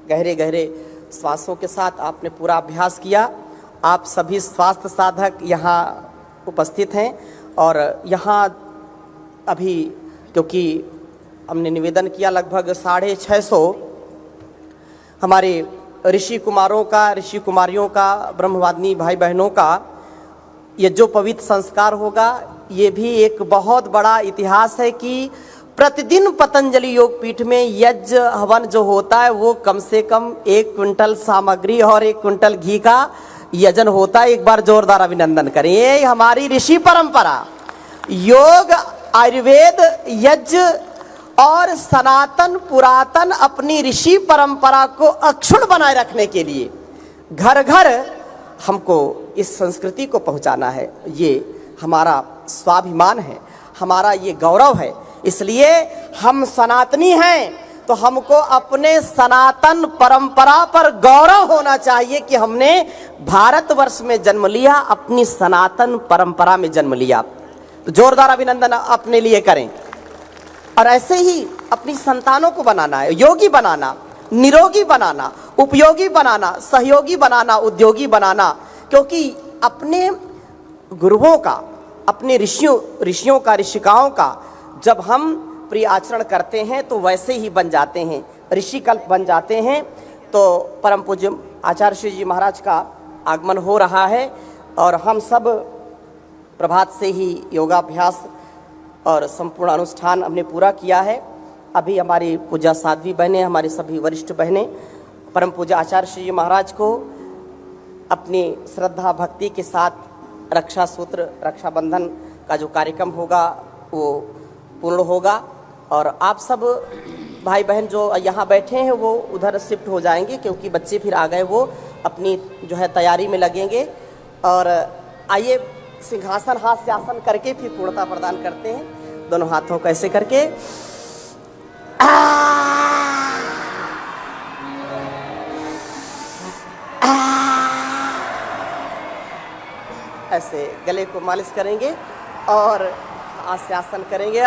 गहरे गहरे श्वासों के साथ आपने पूरा अभ्यास किया। आप सभी स्वास्थ्य साधक यहाँ उपस्थित हैं और यहाँ अभी क्योंकि हमने निवेदन किया लगभग 650 हमारे ऋषि कुमारों का, ऋषि कुमारियों का, ब्रह्मवादिनी भाई बहनों का ये जो पवित्र संस्कार होगा, ये भी एक बहुत बड़ा इतिहास है कि प्रतिदिन पतंजलि योग पीठ में यज्ञ हवन जो होता है वो कम से कम 1 क्विंटल सामग्री और 1 क्विंटल घी का यजन होता है। एक बार जोरदार अभिनंदन करें। ये हमारी ऋषि परंपरा, योग, आयुर्वेद, यज्ञ और सनातन पुरातन अपनी ऋषि परंपरा को अक्षुण्ण बनाए रखने के लिए घर घर हमको इस संस्कृति को पहुंचाना है। ये हमारा स्वाभिमान है, हमारा ये गौरव है। इसलिए हम सनातनी हैं तो हमको अपने सनातन परंपरा पर गौरव होना चाहिए कि हमने भारतवर्ष में जन्म लिया, अपनी सनातन परंपरा में जन्म लिया। तो जोरदार अभिनंदन अपने लिए करें। और ऐसे ही अपनी संतानों को बनाना है, योगी बनाना, निरोगी बनाना, उपयोगी बनाना, सहयोगी बनाना, उद्योगी बनाना। क्योंकि अपने गुरुओं का, अपने ऋषियों का, ऋषिकाओं का जब हम प्रिय आचरण करते हैं तो वैसे ही बन जाते हैं, ऋषि कल्प बन जाते हैं। तो परम पूज्य आचार्य श्री जी महाराज का आगमन हो रहा है और हम सब प्रभात से ही योगाभ्यास और संपूर्ण अनुष्ठान हमने पूरा किया है। अभी हमारी पूजा साध्वी बहनें, हमारी सभी वरिष्ठ बहनें परम पूज्य आचार्य श्री जी महाराज को अपनी श्रद्धा भक्ति के साथ रक्षा सूत्र, रक्षाबंधन का जो कार्यक्रम होगा वो पूर्ण होगा। और आप सब भाई बहन जो यहाँ बैठे हैं वो उधर शिफ्ट हो जाएंगे क्योंकि बच्चे फिर आ गए, वो अपनी जो है तैयारी में लगेंगे। और आइए सिंहासन हाथ से आसन करके फिर पूर्णता प्रदान करते हैं। दोनों हाथों को ऐसे करके ऐसे गले को मालिश करेंगे और हाथ से आसन करेंगे।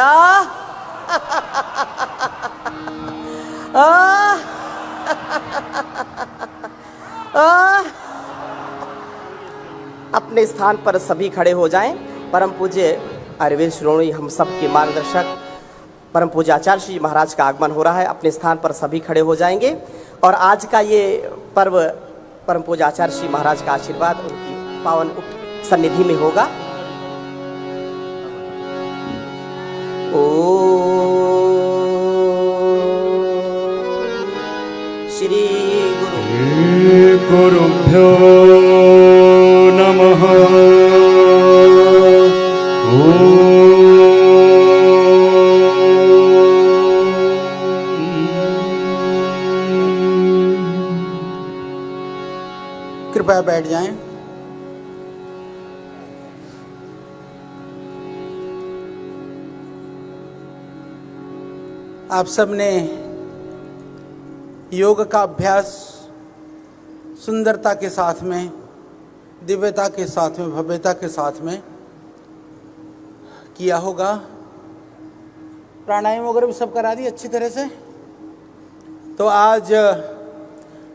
अपने स्थान पर सभी खड़े हो जाएं। परम पूज्य आयुर्वेद श्रोणी हम सब के मार्गदर्शक परम पूज्य आचार्य श्री महाराज का आगमन हो रहा है। अपने स्थान पर सभी खड़े हो जाएंगे और आज का ये पर्व परम पूज्य आचार्य श्री महाराज का आशीर्वाद उनकी पावन सन्निधि में होगा। श्री गुरुभ्यो नमः। कृपया बैठ जाएं। आप सबने योग का अभ्यास सुंदरता के साथ में, दिव्यता के साथ में, भव्यता के साथ में किया होगा। प्राणायाम वगैरह भी सब करा दी अच्छी तरह से। तो आज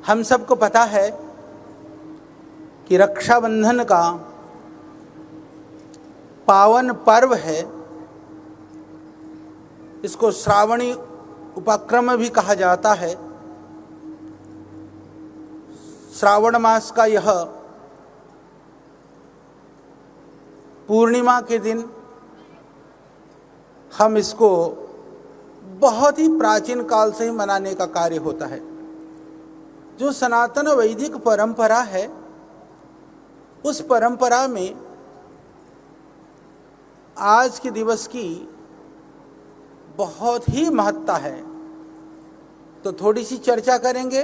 हम सबको पता है कि रक्षाबंधन का पावन पर्व है। इसको श्रावणी उपक्रम भी कहा जाता है। श्रावण मास का यह पूर्णिमा के दिन हम इसको बहुत ही प्राचीन काल से ही मनाने का कार्य होता है। जो सनातन वैदिक परंपरा है, उस परंपरा में आज के दिवस की बहुत ही महत्ता है। तो थोड़ी सी चर्चा करेंगे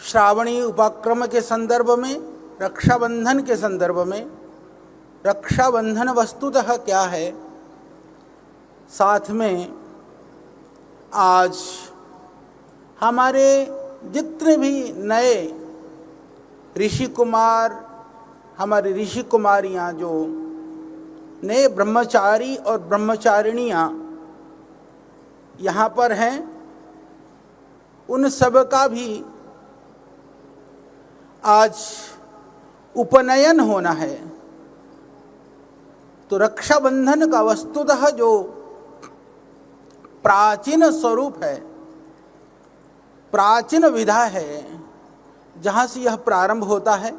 श्रावणी उपक्रम के संदर्भ में, रक्षाबंधन के संदर्भ में। रक्षाबंधन वस्तुतः क्या है, साथ में आज हमारे जितने भी नए ऋषि कुमार, हमारे ऋषि कुमारियाँ, जो नए ब्रह्मचारी और ब्रह्मचारिणियाँ यहाँ पर हैं, उन सब का भी आज उपनयन होना है। तो रक्षाबंधन का वस्तुतः जो प्राचीन स्वरूप है, प्राचीन विधा है, जहाँ से यह प्रारंभ होता है,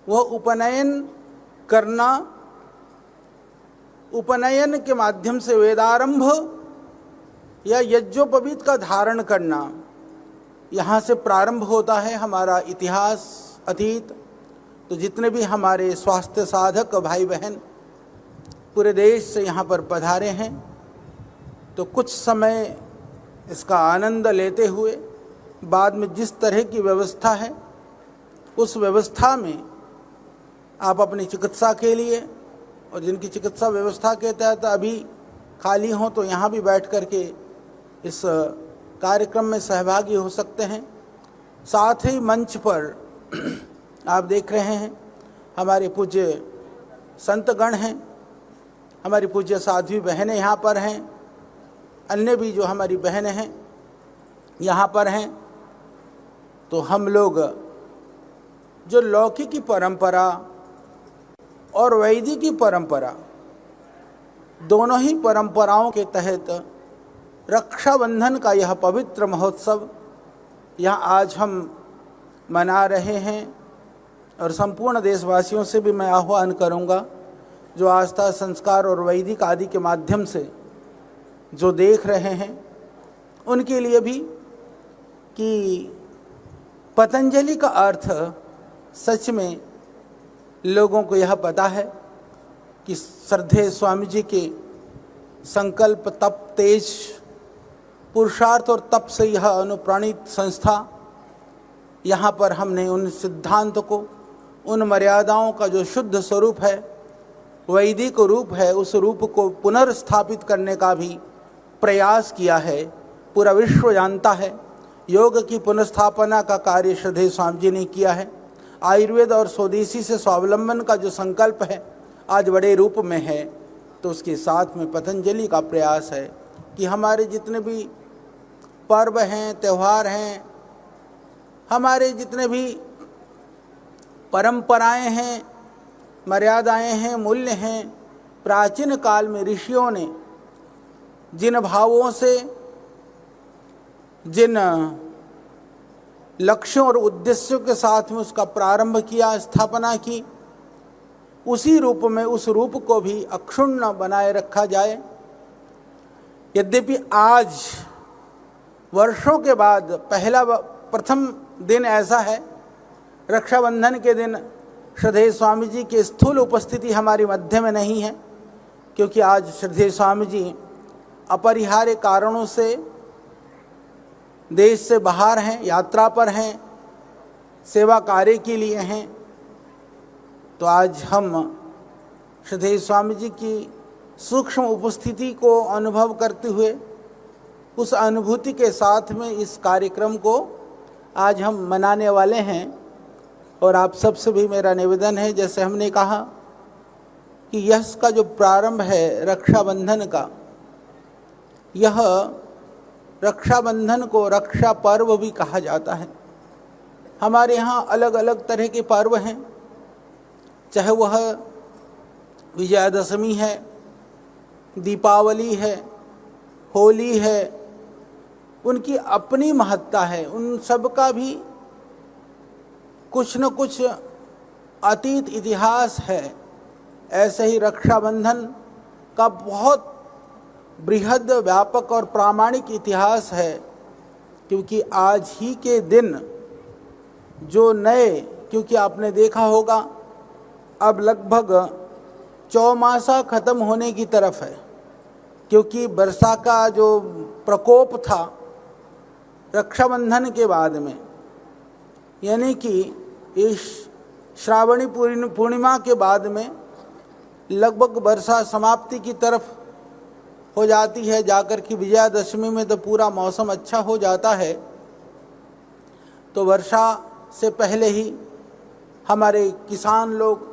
वह उपनयन करना, उपनयन के माध्यम से वेदारंभ या यज्ञोपवीत का धारण करना, यहाँ से प्रारंभ होता है हमारा इतिहास अतीत। तो जितने भी हमारे स्वास्थ्य साधक भाई बहन पूरे देश से यहाँ पर पधारे हैं, तो कुछ समय इसका आनंद लेते हुए बाद में जिस तरह की व्यवस्था है उस व्यवस्था में आप अपनी चिकित्सा के लिए, और जिनकी चिकित्सा व्यवस्था के तहत अभी खाली हों तो यहाँ भी बैठ कर के इस कार्यक्रम में सहभागी हो सकते हैं। साथ ही मंच पर आप देख रहे हैं हमारे पूज्य संतगण हैं, हमारी पूज्य साध्वी बहनें यहाँ पर हैं, अन्य भी जो हमारी बहनें हैं यहाँ पर हैं। तो हम लोग जो लौकिकी परंपरा और वैदिकी परंपरा, दोनों ही परंपराओं के तहत रक्षाबंधन का यह पवित्र महोत्सव यहाँ आज हम मना रहे हैं। और संपूर्ण देशवासियों से भी मैं आह्वान करूँगा जो आस्था, संस्कार और वैदिक आदि के माध्यम से जो देख रहे हैं उनके लिए भी कि पतंजलि का अर्थ सच में लोगों को यह पता है कि श्रद्धेय स्वामी जी के संकल्प, तप, तेज, पुरुषार्थ और तप से यह अनुप्राणित संस्था, यहाँ पर हमने उन सिद्धांत को, उन मर्यादाओं का जो शुद्ध स्वरूप है, वैदिक रूप है, उस रूप को पुनर्स्थापित करने का भी प्रयास किया है। पूरा विश्व जानता है योग की पुनर्स्थापना का कार्य श्रद्धेय स्वामी जी ने किया है। आयुर्वेद और स्वदेशी से स्वावलंबन का जो संकल्प है आज बड़े रूप में है। तो उसके साथ में पतंजलि का प्रयास है कि हमारे जितने भी पर्व हैं, त्यौहार हैं, हमारे जितने भी परंपराएं हैं, मर्यादाएं हैं, मूल्य हैं, प्राचीन काल में ऋषियों ने जिन भावों से, जिन लक्ष्यों और उद्देश्यों के साथ में उसका प्रारंभ किया, स्थापना की, उसी रूप में उस रूप को भी अक्षुण्ण बनाए रखा जाए। यद्यपि आज वर्षों के बाद प्रथम दिन ऐसा है, रक्षाबंधन के दिन श्रद्धेय स्वामी जी की स्थूल उपस्थिति हमारी मध्य में नहीं है, क्योंकि आज श्रद्धेय स्वामी जी अपरिहार्य कारणों से देश से बाहर हैं, यात्रा पर हैं, सेवा कार्य के लिए हैं। तो आज हम श्रद्धेय स्वामी जी की सूक्ष्म उपस्थिति को अनुभव करते हुए, उस अनुभूति के साथ में इस कार्यक्रम को आज हम मनाने वाले हैं। और आप सबसे भी मेरा निवेदन है, जैसे हमने कहा कि यह का जो प्रारंभ है रक्षाबंधन का, यह रक्षाबंधन को रक्षा पर्व भी कहा जाता है। हमारे यहाँ अलग अलग तरह के पर्व हैं, चाहे वह विजयादशमी है, दीपावली है, होली है, उनकी अपनी महत्ता है। उन सब का भी कुछ न कुछ अतीत इतिहास है। ऐसे ही रक्षाबंधन का बहुत बृहद, व्यापक और प्रामाणिक इतिहास है, क्योंकि आज ही के दिन जो नए, क्योंकि आपने देखा होगा अब लगभग चौमासा खत्म होने की तरफ है, क्योंकि वर्षा का जो प्रकोप था रक्षाबंधन के बाद में, यानी कि इस श्रावणी पूर्णिमा के बाद में लगभग वर्षा समाप्ति की तरफ हो जाती है, जाकर कि विजयादशमी में तो पूरा मौसम अच्छा हो जाता है। तो वर्षा से पहले ही हमारे किसान लोग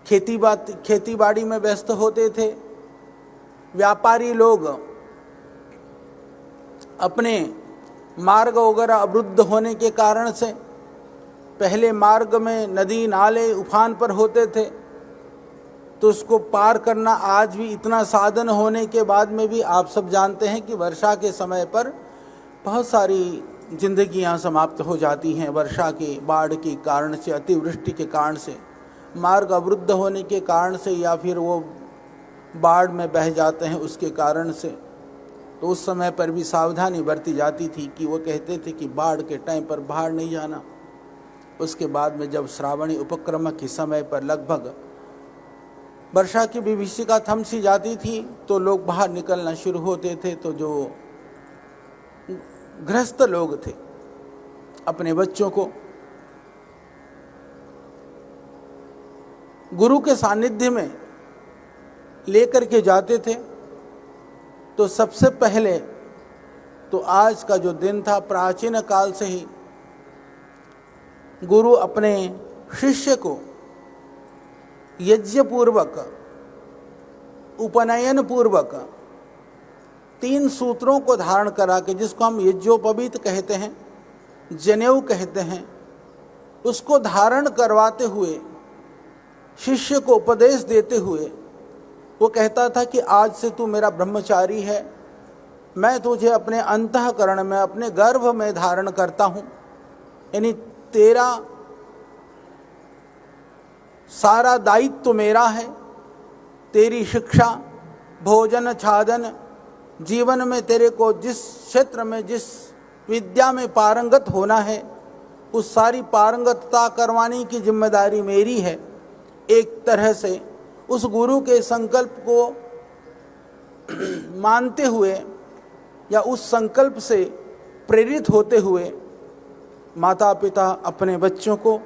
खेती बाड़ी में व्यस्त होते थे, व्यापारी लोग अपने मार्ग वगैरह अवरुद्ध होने के कारण से, पहले मार्ग में नदी नाले उफान पर होते थे, तो उसको पार करना आज भी इतना साधन होने के बाद में भी आप सब जानते हैं कि वर्षा के समय पर बहुत सारी जिंदगियां समाप्त हो जाती हैं। वर्षा के, बाढ़ के कारण से, अतिवृष्टि के कारण से, मार्ग अवरुद्ध होने के कारण से, या फिर वो बाढ़ में बह जाते हैं उसके कारण से। तो उस समय पर भी सावधानी बरती जाती थी कि वो कहते थे कि बाढ़ के टाइम पर बाहर नहीं जाना। उसके बाद में जब श्रावणी उपक्रम के समय पर लगभग वर्षा की विभीषिका थम सी जाती थी तो लोग बाहर निकलना शुरू होते थे। तो जो गृहस्थ लोग थे अपने बच्चों को गुरु के सानिध्य में लेकर के जाते थे, तो सबसे पहले तो आज का जो दिन था, प्राचीन काल से ही गुरु अपने शिष्य को यज्ञ पूर्वक, उपनयन पूर्वक 3 सूत्रों को धारण करा के, जिसको हम यज्ञोपवीत कहते हैं, जनेऊ कहते हैं, उसको धारण करवाते हुए शिष्य को उपदेश देते हुए वो कहता था कि आज से तू मेरा ब्रह्मचारी है, मैं तुझे अपने अंतःकरण में, अपने गर्भ में धारण करता हूँ। यानी तेरा सारा दायित्व मेरा है। तेरी शिक्षा, भोजन, छादन, जीवन में तेरे को जिस क्षेत्र में, जिस विद्या में पारंगत होना है, उस सारी पारंगतता करवाने की जिम्मेदारी मेरी है। एक तरह से उस गुरु के संकल्प को मानते हुए या उस संकल्प से प्रेरित होते हुए माता पिता अपने बच्चों को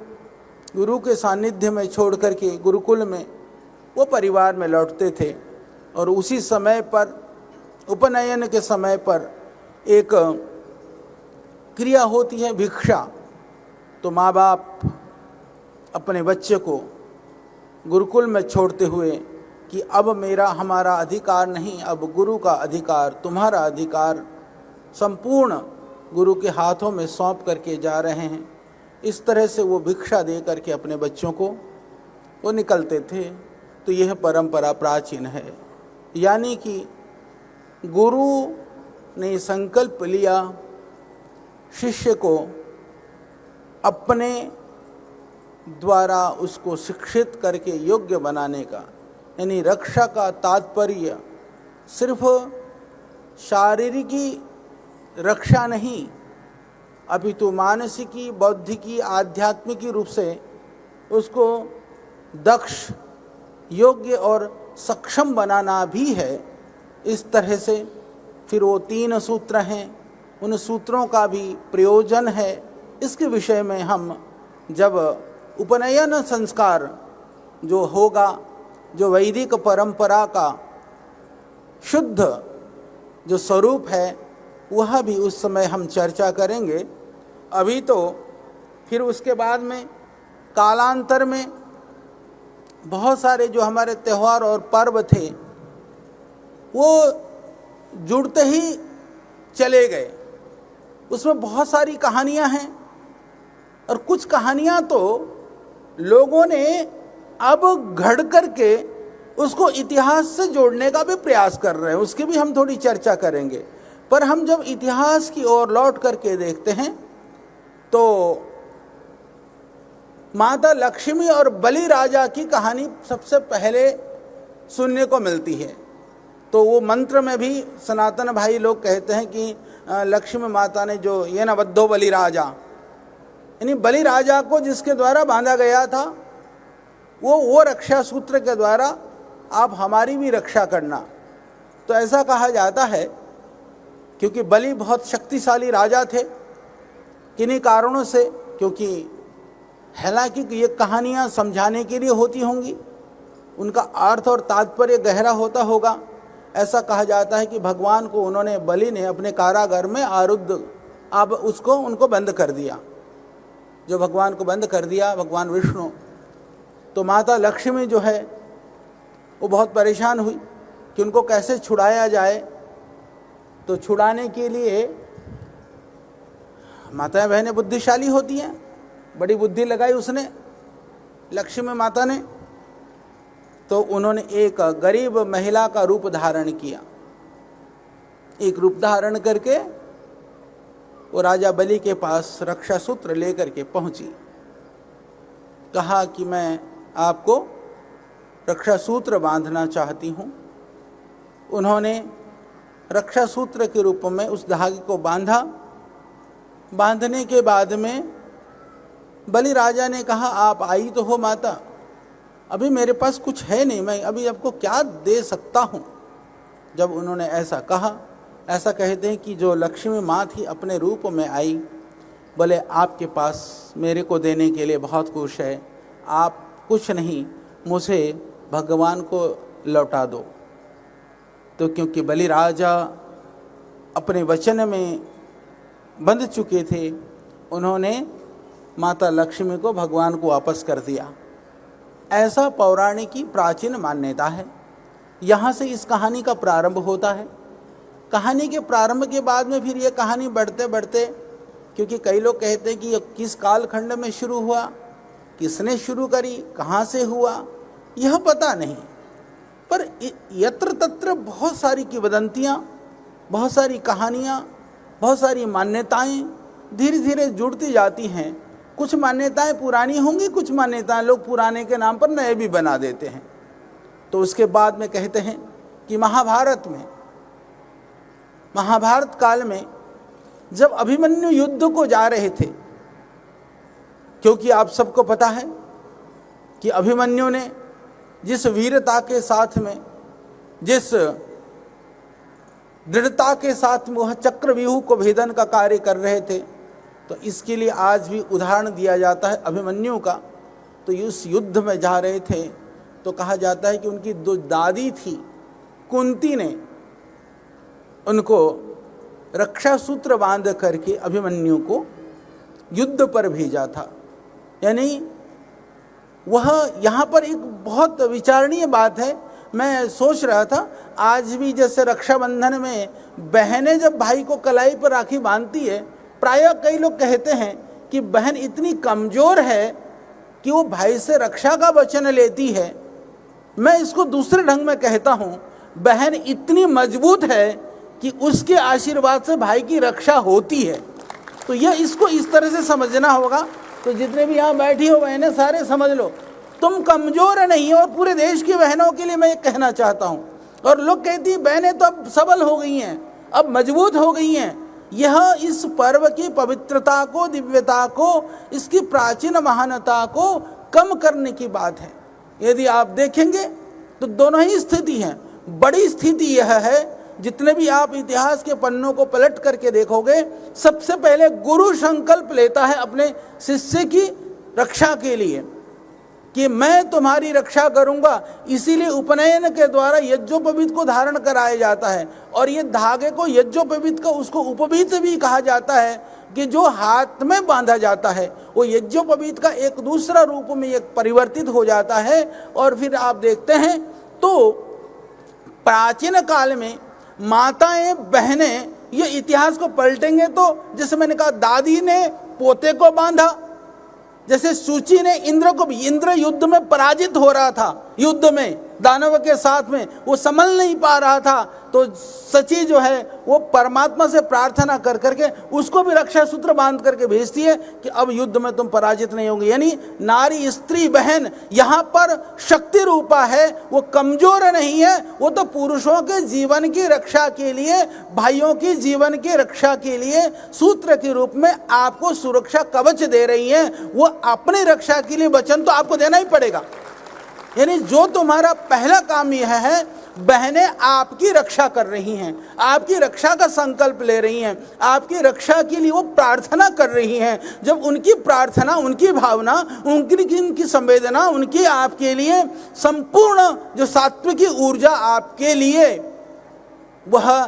गुरु के सानिध्य में छोड़ करके गुरुकुल में, वो परिवार में लौटते थे। और उसी समय पर, उपनयन के समय पर, एक क्रिया होती है भिक्षा। तो माँ बाप अपने बच्चे को गुरुकुल में छोड़ते हुए कि अब मेरा, हमारा अधिकार नहीं, अब गुरु का अधिकार, तुम्हारा अधिकार संपूर्ण गुरु के हाथों में सौंप करके जा रहे हैं। इस तरह से वो भिक्षा दे करके अपने बच्चों को वो निकलते थे। तो यह परंपरा प्राचीन है। यानी कि गुरु ने संकल्प लिया शिष्य को अपने द्वारा उसको शिक्षित करके योग्य बनाने का। यानी रक्षा का तात्पर्य सिर्फ शारीरिकी रक्षा नहीं, अपितु मानसिकी, बौद्धिकी, आध्यात्मिकी रूप से उसको दक्ष, योग्य और सक्षम बनाना भी है। इस तरह से फिर वो 3 सूत्र हैं, उन सूत्रों का भी प्रयोजन है। इसके विषय में हम जब उपनयन संस्कार जो होगा, जो वैदिक परंपरा का शुद्ध जो स्वरूप है, वह भी उस समय हम चर्चा करेंगे। अभी तो फिर उसके बाद में कालांतर में बहुत सारे जो हमारे त्यौहार और पर्व थे वो जुड़ते ही चले गए। उसमें बहुत सारी कहानियां हैं और कुछ कहानियां तो लोगों ने अब घड़ करके उसको इतिहास से जोड़ने का भी प्रयास कर रहे हैं। उसकी भी हम थोड़ी चर्चा करेंगे। पर हम जब इतिहास की ओर लौट करके देखते हैं तो माता लक्ष्मी और बलि राजा की कहानी सबसे पहले सुनने को मिलती है। तो वो मंत्र में भी सनातन भाई लोग कहते हैं कि लक्ष्मी माता ने जो ये न बद्धो बलि राजा, यानी बलि राजा को जिसके द्वारा बांधा गया था, वो रक्षा सूत्र के द्वारा आप हमारी भी रक्षा करना। तो ऐसा कहा जाता है क्योंकि बलि बहुत शक्तिशाली राजा थे। किन्हीं कारणों से, क्योंकि हालांकि ये कहानियाँ समझाने के लिए होती होंगी, उनका अर्थ और तात्पर्य गहरा होता होगा। ऐसा कहा जाता है कि भगवान को उन्होंने, बलि ने अपने कारागार में आरुद्ध, अब उसको उनको बंद कर दिया। जो भगवान को बंद कर दिया, भगवान विष्णु, तो माता लक्ष्मी जो है वो बहुत परेशान हुई कि उनको कैसे छुड़ाया जाए। तो छुड़ाने के लिए माताएं बहनें बुद्धिशाली होती हैं, बड़ी बुद्धि लगाई उसने, लक्ष्मी माता ने। तो उन्होंने एक गरीब महिला का रूप धारण किया। एक रूप धारण करके वो राजा बलि के पास रक्षा सूत्र लेकर के पहुंची। कहा कि मैं आपको रक्षा सूत्र बांधना चाहती हूं। उन्होंने रक्षा सूत्र के रूप में उस धागे को बांधा। बांधने के बाद में बलि राजा ने कहा, आप आई तो हो माता, अभी मेरे पास कुछ है नहीं, मैं अभी आपको क्या दे सकता हूँ। जब उन्होंने ऐसा कहा, ऐसा कहते हैं कि जो लक्ष्मी माँ थी अपने रूप में आई, बोले आपके पास मेरे को देने के लिए बहुत कुछ है, आप कुछ नहीं, मुझे भगवान को लौटा दो। तो क्योंकि बलि राजा अपने वचन में बंध चुके थे, उन्होंने माता लक्ष्मी को भगवान को वापस कर दिया। ऐसा पौराणिक की प्राचीन मान्यता है। यहाँ से इस कहानी का प्रारंभ होता है। कहानी के प्रारंभ के बाद में फिर ये कहानी बढ़ते बढ़ते, क्योंकि कई लोग कहते हैं कि ये किस कालखंड में शुरू हुआ, किसने शुरू करी, कहाँ से हुआ, यह पता नहीं। पर यत्र तत्र बहुत सारी किंवदंतियाँ, बहुत सारी कहानियाँ, बहुत सारी मान्यताएं धीरे धीरे जुड़ती जाती हैं। कुछ मान्यताएं पुरानी होंगी, कुछ मान्यताएं लोग पुराने के नाम पर नए भी बना देते हैं। तो उसके बाद में कहते हैं कि महाभारत काल में जब अभिमन्यु युद्ध को जा रहे थे, क्योंकि आप सबको पता है कि अभिमन्यु ने जिस वीरता के साथ में, जिस दृढ़ता के साथ में वह चक्रव्यूह को भेदन का कार्य कर रहे थे, तो इसके लिए आज भी उदाहरण दिया जाता है अभिमन्यु का। तो उस युद्ध में जा रहे थे तो कहा जाता है कि उनकी दो दादी थी कुंती ने उनको रक्षा सूत्र बांध करके अभिमन्यु को युद्ध पर भेजा था। यानी वह यहाँ पर एक बहुत विचारणीय बात है। मैं सोच रहा था, आज भी जैसे रक्षाबंधन में बहनें जब भाई को कलाई पर राखी बांधती है, प्रायः कई लोग कहते हैं कि बहन इतनी कमज़ोर है कि वो भाई से रक्षा का वचन लेती है। मैं इसको दूसरे ढंग में कहता हूँ, बहन इतनी मजबूत है कि उसके आशीर्वाद से भाई की रक्षा होती है। तो यह इसको इस तरह से समझना होगा। तो जितने भी यहाँ बैठी हो बहनें, सारे समझ लो, तुम कमज़ोर नहीं हो। और पूरे देश की बहनों के लिए मैं ये कहना चाहता हूँ। और लोग कहती हैं बहनें तो अब सबल हो गई हैं, अब मजबूत हो गई हैं। यह इस पर्व की पवित्रता को, दिव्यता को, इसकी प्राचीन महानता को कम करने की बात है। यदि आप देखेंगे तो दोनों ही स्थिति हैं। बड़ी स्थिति यह है, जितने भी आप इतिहास के पन्नों को पलट करके देखोगे, सबसे पहले गुरु संकल्प लेता है अपने शिष्य की रक्षा के लिए कि मैं तुम्हारी रक्षा करूंगा। इसीलिए उपनयन के द्वारा यज्ञोपवीत को धारण कराया जाता है। और ये धागे को यज्ञोपवीत का, उसको उपवीत भी कहा जाता है कि जो हाथ में बांधा जाता है, वो यज्ञोपवीत का एक दूसरा रूप में एक परिवर्तित हो जाता है। और फिर आप देखते हैं तो प्राचीन काल में माताएं बहनें, ये इतिहास को पलटेंगे तो जैसे मैंने कहा, दादी ने पोते को बांधा, जैसे सूची ने इंद्र को, इंद्र युद्ध में पराजित हो रहा था, युद्ध में दानव के साथ में वो संभल नहीं पा रहा था, तो सची जो है वो परमात्मा से प्रार्थना कर करके उसको भी रक्षा सूत्र बांध करके भेजती है कि अब युद्ध में तुम पराजित नहीं होंगे। यानी नारी, स्त्री, बहन यहाँ पर शक्ति रूपा है, वो कमजोर नहीं है। वो तो पुरुषों के जीवन की रक्षा के लिए, भाइयों की जीवन की रक्षा के लिए सूत्र के रूप में आपको सुरक्षा कवच दे रही है। वो अपनी रक्षा के लिए वचन तो आपको देना ही पड़ेगा। यानी जो तुम्हारा पहला काम यह है, बहनें आपकी रक्षा कर रही हैं, आपकी रक्षा का संकल्प ले रही हैं, आपकी रक्षा के लिए वो प्रार्थना कर रही हैं। जब उनकी प्रार्थना, उनकी भावना, उनकी संवेदना, उनकी आपके लिए संपूर्ण जो सात्विकी ऊर्जा आपके लिए वह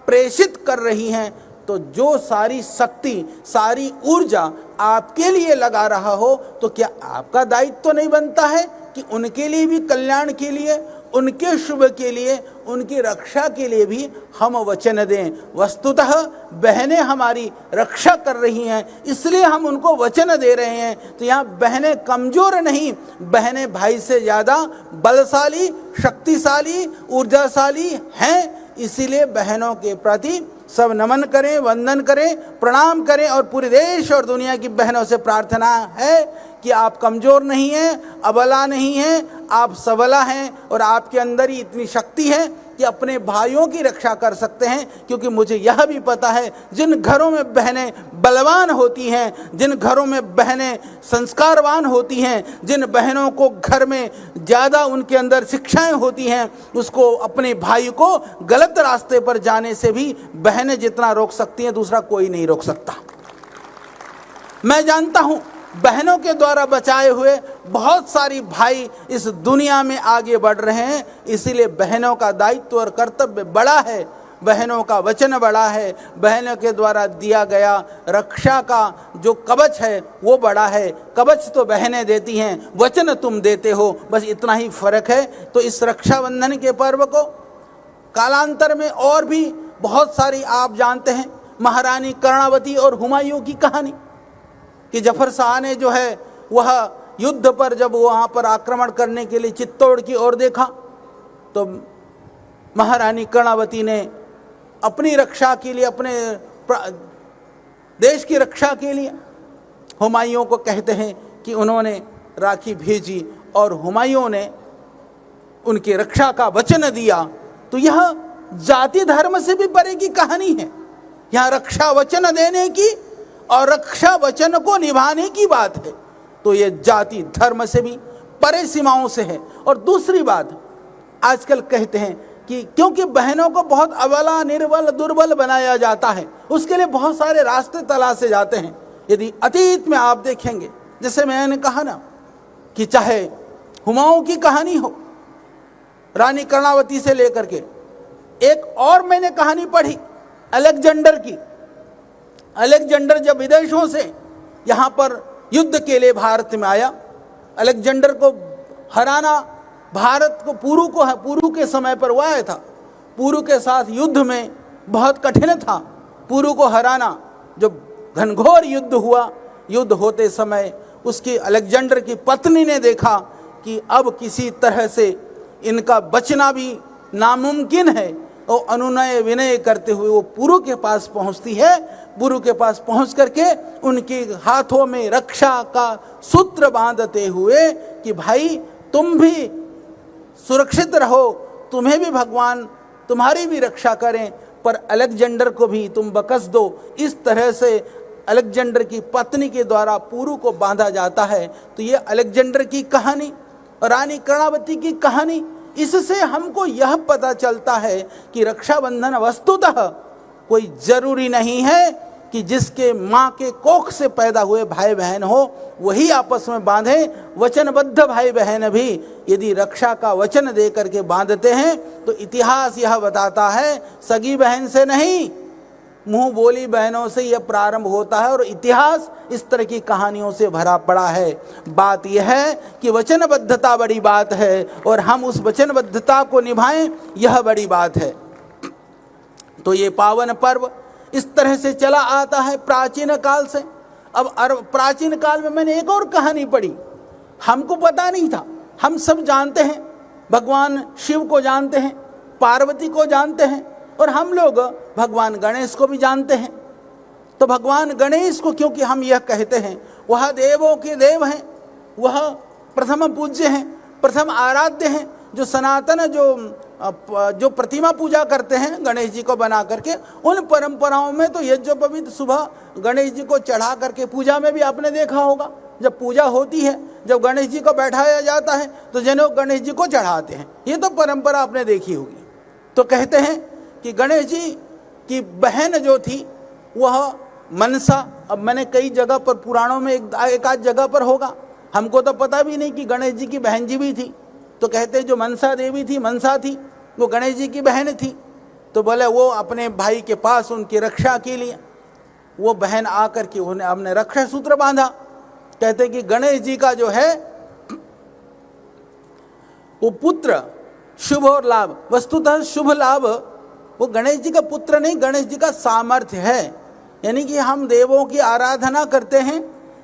प्रेषित कर रही हैं, तो जो सारी शक्ति, सारी ऊर्जा आपके लिए लगा रहा हो, तो क्या आपका दायित्व तो नहीं बनता है कि उनके लिए भी कल्याण के लिए, उनके शुभ के लिए, उनकी रक्षा के लिए भी हम वचन दें। वस्तुतः बहनें हमारी रक्षा कर रही हैं, इसलिए हम उनको वचन दे रहे हैं। तो यहाँ बहनें कमज़ोर नहीं, बहनें भाई से ज़्यादा बलशाली, शक्तिशाली, ऊर्जाशाली हैं। इसीलिए बहनों के प्रति सब नमन करें, वंदन करें, प्रणाम करें। और पूरे देश और दुनिया की बहनों से प्रार्थना है कि आप कमज़ोर नहीं हैं, अबला नहीं हैं, आप सबला हैं और आपके अंदर ही इतनी शक्ति है कि अपने भाइयों की रक्षा कर सकते हैं। क्योंकि मुझे यह भी पता है, जिन घरों में बहनें बलवान होती हैं, जिन घरों में बहनें संस्कारवान होती हैं, जिन बहनों को घर में ज़्यादा उनके अंदर शिक्षाएं होती हैं, उसको अपने भाई को गलत रास्ते पर जाने से भी बहनें जितना रोक सकती हैं, दूसरा कोई नहीं रोक सकता। मैं जानता हूँ बहनों के द्वारा बचाए हुए बहुत सारी भाई इस दुनिया में आगे बढ़ रहे हैं। इसीलिए बहनों का दायित्व और कर्तव्य बड़ा है, बहनों का वचन बड़ा है, बहनों के द्वारा दिया गया रक्षा का जो कवच है वो बड़ा है। कवच तो बहनें देती हैं, वचन तुम देते हो, बस इतना ही फर्क है। तो इस रक्षाबंधन के पर्व को कालांतर में और भी बहुत सारी, आप जानते हैं महारानी कर्णावती और हुमायूं की कहानी, कि जफर शाह ने जो है वह युद्ध पर जब वहाँ पर आक्रमण करने के लिए चित्तौड़ की ओर देखा, तो महारानी कर्णावती ने अपनी रक्षा के लिए, अपने देश की रक्षा के लिए हुमायूं को कहते हैं कि उन्होंने राखी भेजी और हुमायूं ने उनकी रक्षा का वचन दिया। तो यह जाति धर्म से भी परे की कहानी है। यहाँ रक्षा वचन देने की और रक्षा वचन को निभाने की बात है। तो ये जाति धर्म से भी परे सीमाओं से है। और दूसरी बात, आजकल कहते हैं कि क्योंकि बहनों को बहुत अबला, निर्बल, दुर्बल बनाया जाता है, उसके लिए बहुत सारे रास्ते तलाशे जाते हैं। यदि अतीत में आप देखेंगे, जैसे मैंने कहा ना कि चाहे हुमायूं की कहानी हो, रानी कर्णावती से लेकर के, एक और मैंने कहानी पढ़ी अलेक्जेंडर की। अलेक्जेंडर जब विदेशों से यहाँ पर युद्ध के लिए भारत में आया, अलेक्जेंडर को हराना भारत को, पुरु के समय पर हुआ था। पुरु के साथ युद्ध में बहुत कठिन था पुरु को हराना। जब घनघोर युद्ध हुआ, युद्ध होते समय उसकी अलेक्जेंडर की पत्नी ने देखा कि अब किसी तरह से इनका बचना भी नामुमकिन है, और अनुनय विनय करते हुए वो पुरु के पास पहुंचती है। पुरु के पास पहुंच करके उनके हाथों में रक्षा का सूत्र बांधते हुए कि भाई तुम भी सुरक्षित रहो, तुम्हें भी भगवान तुम्हारी भी रक्षा करें, पर अलेक्जेंडर को भी तुम बकस दो। इस तरह से अलेक्जेंडर की पत्नी के द्वारा पुरु को बांधा जाता है। तो ये अलेक्जेंडर की कहानी और रानी कर्णावती की कहानी, इससे हमको यह पता चलता है कि रक्षाबंधन वस्तुतः कोई जरूरी नहीं है कि जिसके माँ के कोख से पैदा हुए भाई बहन हो वही आपस में बांधे। वचनबद्ध भाई बहन भी यदि रक्षा का वचन दे करके बांधते हैं तो इतिहास यह बताता है सगी बहन से नहीं, मुंह बोली बहनों से यह प्रारंभ होता है। और इतिहास इस तरह की कहानियों से भरा पड़ा है। बात यह है कि वचनबद्धता बड़ी बात है और हम उस वचनबद्धता को निभाएं, यह बड़ी बात है। तो ये पावन पर्व इस तरह से चला आता है प्राचीन काल से। अब प्राचीन काल में मैंने एक और कहानी पढ़ी, हमको पता नहीं था। हम सब जानते हैं, भगवान शिव को जानते हैं, पार्वती को जानते हैं, और हम लोग भगवान गणेश को भी जानते हैं। तो भगवान गणेश को क्योंकि हम यह कहते हैं वह देवों के देव हैं, वह प्रथम पूज्य हैं, प्रथम आराध्य हैं। जो सनातन जो प्रतिमा पूजा करते हैं गणेश जी को बना करके, उन परंपराओं में तो यज्ञोपवीत सुबह गणेश जी को चढ़ा करके, पूजा में भी आपने देखा होगा जब पूजा होती है, जब गणेश जी को बैठाया जाता है तो जनों गणेश जी को चढ़ाते हैं। ये तो परंपरा आपने देखी होगी। तो कहते हैं कि गणेश जी की बहन जो थी वह मनसा, अब मैंने कई जगह पर पुराणों में एक आध जगह पर होगा, हमको तो पता भी नहीं कि गणेश जी की बहन जी भी थी। तो कहते हैं जो मनसा देवी थी, मनसा थी, वो गणेश जी की बहन थी। तो बोले वो अपने भाई के पास उनकी रक्षा के लिए वो बहन आकर के उन्हें हमने रक्षा सूत्र बांधा। कहते कि गणेश जी का जो है वो पुत्र शुभ और लाभ, वस्तुतः शुभ लाभ वो गणेश जी का पुत्र नहीं, गणेश जी का सामर्थ्य है। यानी कि हम देवों की आराधना करते हैं,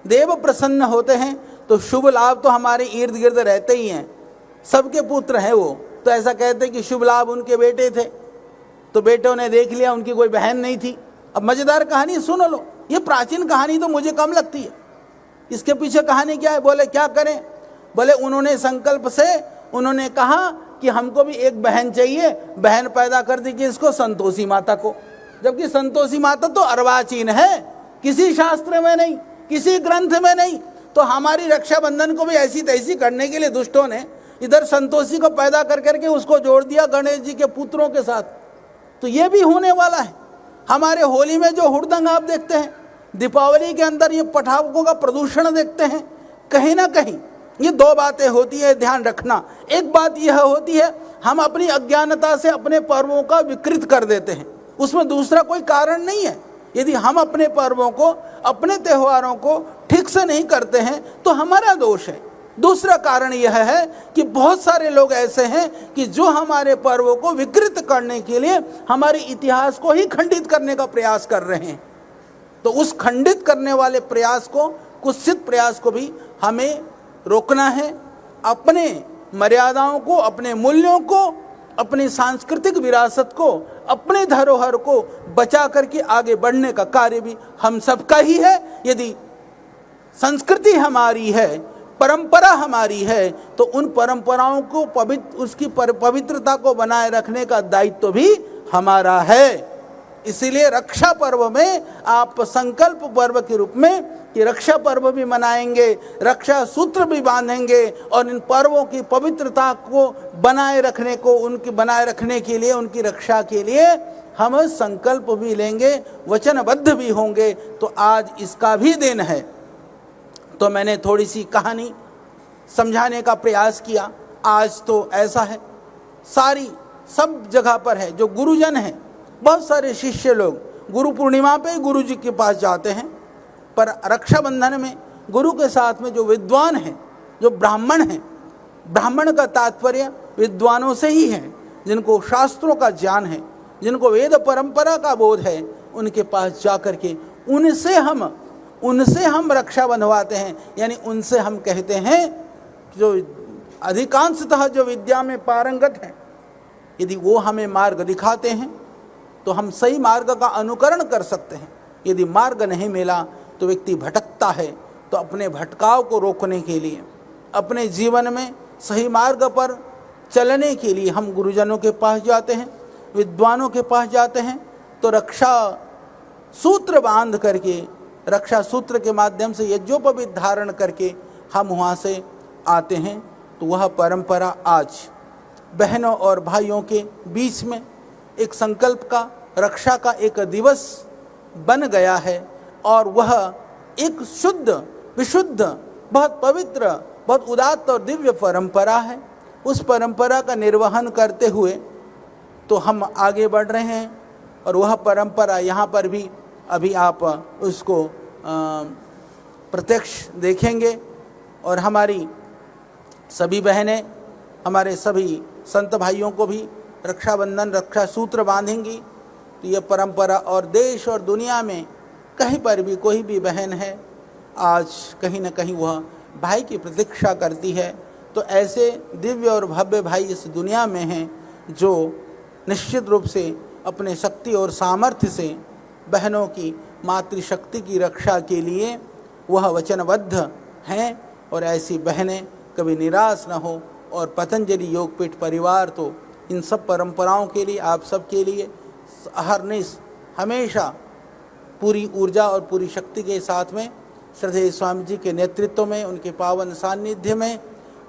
देव प्रसन्न होते हैं, तो शुभ लाभ तो हमारे इर्द गिर्द रहते ही हैं। सबके पुत्र हैं वो, तो ऐसा कहते हैं कि शुभ लाभ उनके बेटे थे, तो बेटों ने देख लिया उनकी कोई बहन नहीं थी। अब मजेदार कहानी सुन लो, ये प्राचीन कहानी तो मुझे कम लगती है, इसके पीछे कहानी क्या है? बोले क्या करें? बोले उन्होंने संकल्प से उन्होंने कहा कि हमको भी एक बहन चाहिए, बहन पैदा कर दी किसको? संतोषी माता को। जबकि संतोषी माता तो अर्वाचीन है, किसी शास्त्र में नहीं, किसी ग्रंथ में नहीं। तो हमारी रक्षाबंधन को भी ऐसी तैसी करने के लिए दुष्टों ने इधर संतोषी को पैदा कर करके उसको जोड़ दिया गणेश जी के पुत्रों के साथ। तो ये भी होने वाला है। हमारे होली में जो हुड़दंग आप देखते हैं, दीपावली के अंदर ये पटाखों का प्रदूषण देखते हैं, कहीं ना कहीं ये दो बातें होती है, ध्यान रखना। एक बात यह होती है हम अपनी अज्ञानता से अपने पर्वों का विकृत कर देते हैं, उसमें दूसरा कोई कारण नहीं है। यदि हम अपने पर्वों को, अपने त्योहारों को ठीक से नहीं करते हैं तो हमारा दोष है। दूसरा कारण यह है कि बहुत सारे लोग ऐसे हैं कि जो हमारे पर्वों को विकृत करने के लिए हमारे इतिहास को ही खंडित करने का प्रयास कर रहे हैं। तो उस खंडित करने वाले प्रयास को, कुत्सित प्रयास को भी हमें रोकना है। अपने मर्यादाओं को, अपने मूल्यों को, अपनी सांस्कृतिक विरासत को, अपने धरोहर को बचा करके आगे बढ़ने का कार्य भी हम सबका ही है। यदि संस्कृति हमारी है, परंपरा हमारी है, तो उन परंपराओं को उसकी पवित्रता को बनाए रखने का दायित्व भी हमारा है। इसीलिए रक्षा पर्व में आप संकल्प पर्व के रूप में कि रक्षा पर्व भी मनाएंगे, रक्षा सूत्र भी बांधेंगे और इन पर्वों की पवित्रता को बनाए रखने को, उनकी बनाए रखने के लिए, उनकी रक्षा के लिए हम संकल्प भी लेंगे, वचनबद्ध भी होंगे। तो आज इसका भी दिन है। तो मैंने थोड़ी सी कहानी समझाने का प्रयास किया। आज तो ऐसा है, सब जगह पर है, जो गुरुजन हैं, बहुत सारे शिष्य लोग गुरु पूर्णिमा पे गुरु जी के पास जाते हैं, पर रक्षाबंधन में गुरु के साथ में जो विद्वान हैं, जो ब्राह्मण हैं, ब्राह्मण का तात्पर्य विद्वानों से ही है, जिनको शास्त्रों का ज्ञान है, जिनको वेद परंपरा का बोध है, उनके पास जा कर के उनसे हम रक्षा बंधवाते हैं। यानी उनसे हम कहते हैं, जो अधिकांशतः जो विद्या में पारंगत हैं, यदि वो हमें मार्ग दिखाते हैं तो हम सही मार्ग का अनुकरण कर सकते हैं। यदि मार्ग नहीं मिला तो व्यक्ति भटकता है। तो अपने भटकाव को रोकने के लिए, अपने जीवन में सही मार्ग पर चलने के लिए हम गुरुजनों के पास जाते हैं, विद्वानों के पास जाते हैं। तो रक्षा सूत्र बांध करके, रक्षा सूत्र के माध्यम से यज्ञोपवीत धारण करके हम वहाँ से आते हैं। तो वह परंपरा आज बहनों और भाइयों के बीच में एक संकल्प का, रक्षा का एक दिवस बन गया है। और वह एक शुद्ध, विशुद्ध, बहुत पवित्र, बहुत उदात्त और दिव्य परंपरा है। उस परंपरा का निर्वहन करते हुए तो हम आगे बढ़ रहे हैं। और वह परंपरा यहाँ पर भी अभी आप उसको प्रत्यक्ष देखेंगे। और हमारी सभी बहनें, हमारे सभी संत भाइयों को भी रक्षाबंधन, रक्षा सूत्र बांधेंगी। तो ये परंपरा, और देश और दुनिया में कहीं पर भी कोई भी बहन है, आज कहीं न कहीं वह भाई की प्रतीक्षा करती है। तो ऐसे दिव्य और भव्य भाई इस दुनिया में हैं, जो निश्चित रूप से अपने शक्ति और सामर्थ्य से बहनों की मातृशक्ति की रक्षा के लिए वह वचनबद्ध हैं। और ऐसी बहनें कभी निराश न हो। और पतंजलि योगपीठ परिवार तो इन सब परंपराओं के लिए, आप सब के लिए अहरनिश हमेशा पूरी ऊर्जा और पूरी शक्ति के साथ में, श्रद्धेय स्वामी जी के नेतृत्व में, उनके पावन सानिध्य में,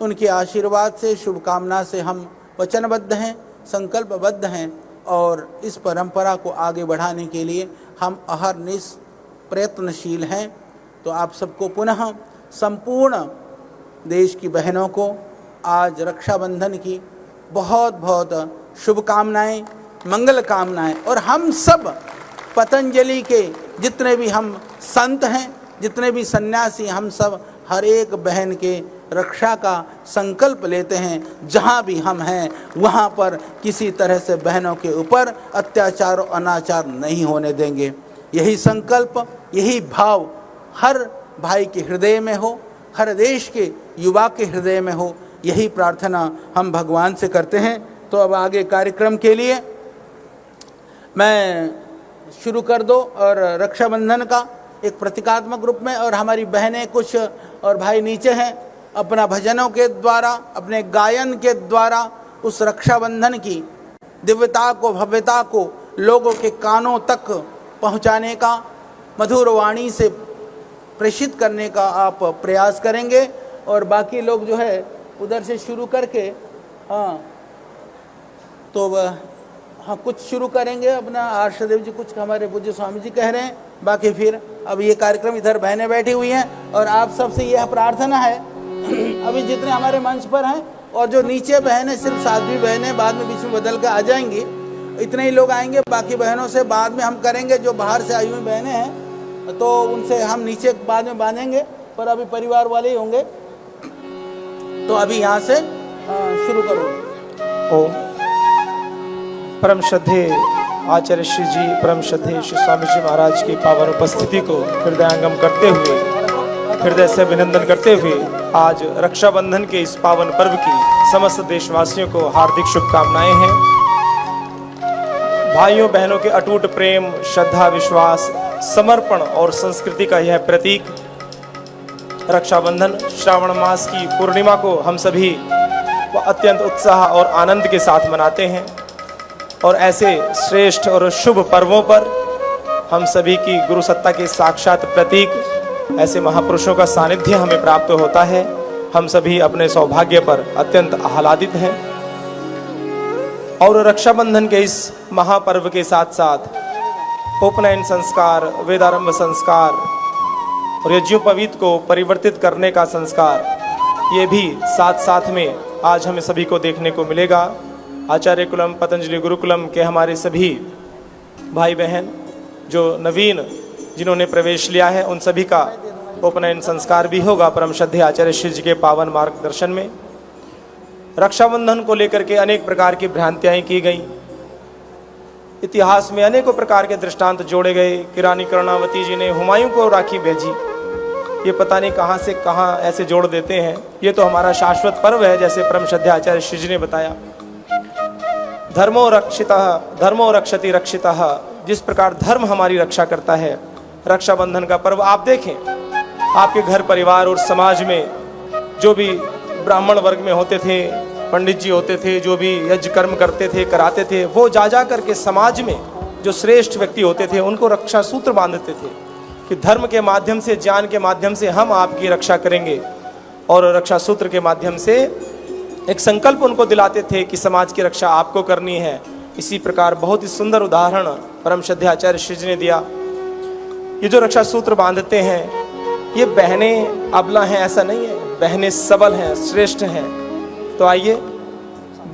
उनके आशीर्वाद से, शुभकामना से हम वचनबद्ध हैं, संकल्पबद्ध हैं। और इस परंपरा को आगे बढ़ाने के लिए हम अहरनिश प्रयत्नशील हैं। तो आप सबको पुनः संपूर्ण देश की बहनों को आज रक्षाबंधन की बहुत बहुत शुभकामनाएं, मंगल कामनाएं। और हम सब पतंजलि के जितने भी हम संत हैं, जितने भी सन्यासी, हम सब हर एक बहन के रक्षा का संकल्प लेते हैं। जहाँ भी हम हैं वहाँ पर किसी तरह से बहनों के ऊपर अत्याचार और अनाचार नहीं होने देंगे। यही संकल्प, यही भाव हर भाई के हृदय में हो, हर देश के युवा के हृदय में हो, यही प्रार्थना हम भगवान से करते हैं। तो अब आगे कार्यक्रम के लिए मैं शुरू कर दो और रक्षाबंधन का एक प्रतीकात्मक रूप में, और हमारी बहनें कुछ और भाई नीचे हैं, अपना भजनों के द्वारा, अपने गायन के द्वारा उस रक्षाबंधन की दिव्यता को, भव्यता को लोगों के कानों तक पहुंचाने का, मधुर वाणी से प्रेषित करने का आप प्रयास करेंगे। और बाकी लोग जो है उधर से शुरू करके हाँ कुछ शुरू करेंगे अपना। आर्षदेव जी कुछ हमारे पूज्य स्वामी जी कह रहे हैं, बाकी फिर अब ये कार्यक्रम इधर बहनें बैठी हुई हैं और आप सबसे यह प्रार्थना है अभी जितने हमारे मंच पर हैं और जो नीचे बहनें, सिर्फ साध्वी बहनें बाद में बीच में बदल के आ जाएंगी, इतने ही लोग आएंगे। बाकी बहनों से बाद में हम करेंगे, जो बाहर से आई हुई बहनें हैं तो उनसे हम नीचे बाद में बांधेंगे, पर अभी परिवार वाले ही होंगे। तो अभी यहाँ से शुरू करो। ओम। परम श्रद्धेय आचार्य श्री जी, परम श्रद्धेय श्री स्वामी जी महाराज की पावन उपस्थिति को हृदयंगम करते हुए, हृदय से अभिनंदन करते हुए आज रक्षाबंधन के इस पावन पर्व की समस्त देशवासियों को हार्दिक शुभकामनाएं हैं। भाइयों बहनों के अटूट प्रेम, श्रद्धा, विश्वास, समर्पण और संस्कृति का यह प्रतीक रक्षाबंधन श्रावण मास की पूर्णिमा को हम सभी अत्यंत उत्साह और आनंद के साथ मनाते हैं। और ऐसे श्रेष्ठ और शुभ पर्वों पर हम सभी की गुरु सत्ता के साक्षात प्रतीक ऐसे महापुरुषों का सानिध्य हमें प्राप्त होता है। हम सभी अपने सौभाग्य पर अत्यंत आह्लादित हैं। और रक्षाबंधन के इस महापर्व के साथ साथ उपनयन संस्कार, वेदारंभ संस्कार और यज्ञोपवीत को परिवर्तित करने का संस्कार, ये भी साथ साथ में आज हमें सभी को देखने को मिलेगा। आचार्य कुलम, पतंजलि गुरुकुलम के हमारे सभी भाई बहन जो नवीन जिन्होंने प्रवेश लिया है, उन सभी का उपनयन संस्कार भी होगा परम श्रद्धेय आचार्य श्री जी के पावन मार्गदर्शन में। रक्षाबंधन को लेकर के अनेक प्रकार की भ्रांतियाँ की गई। इतिहास में अनेकों प्रकार के दृष्टांत जोड़े गए। कि रानी कर्णावती जी ने हुमायूं को राखी भेजी, ये पता नहीं कहाँ से कहाँ ऐसे जोड़ देते हैं। ये तो हमारा शाश्वत पर्व है, जैसे परम श्रद्धेय आचार्य श्री जी ने बताया। धर्मो रक्षितः धर्मो रक्षति रक्षितः, जिस प्रकार धर्म हमारी रक्षा करता है, रक्षाबंधन का पर्व आप देखें, आपके घर परिवार और समाज में जो भी ब्राह्मण वर्ग में होते थे, पंडित जी होते थे, जो भी यज्ञ कर्म करते थे, कराते थे, वो जा करके समाज में जो श्रेष्ठ व्यक्ति होते थे उनको रक्षा सूत्र बांधते थे कि धर्म के माध्यम से, ज्ञान के माध्यम से हम आपकी रक्षा करेंगे। और रक्षा सूत्र के माध्यम से एक संकल्प उनको दिलाते थे कि समाज की रक्षा आपको करनी है। इसी प्रकार बहुत ही सुंदर उदाहरण परम श्रद्धेय आचार्य श्री जी ने दिया। ये जो रक्षा सूत्र बांधते हैं, ये बहनें अबला हैं ऐसा नहीं है, बहनें सबल हैं, श्रेष्ठ हैं। तो आइए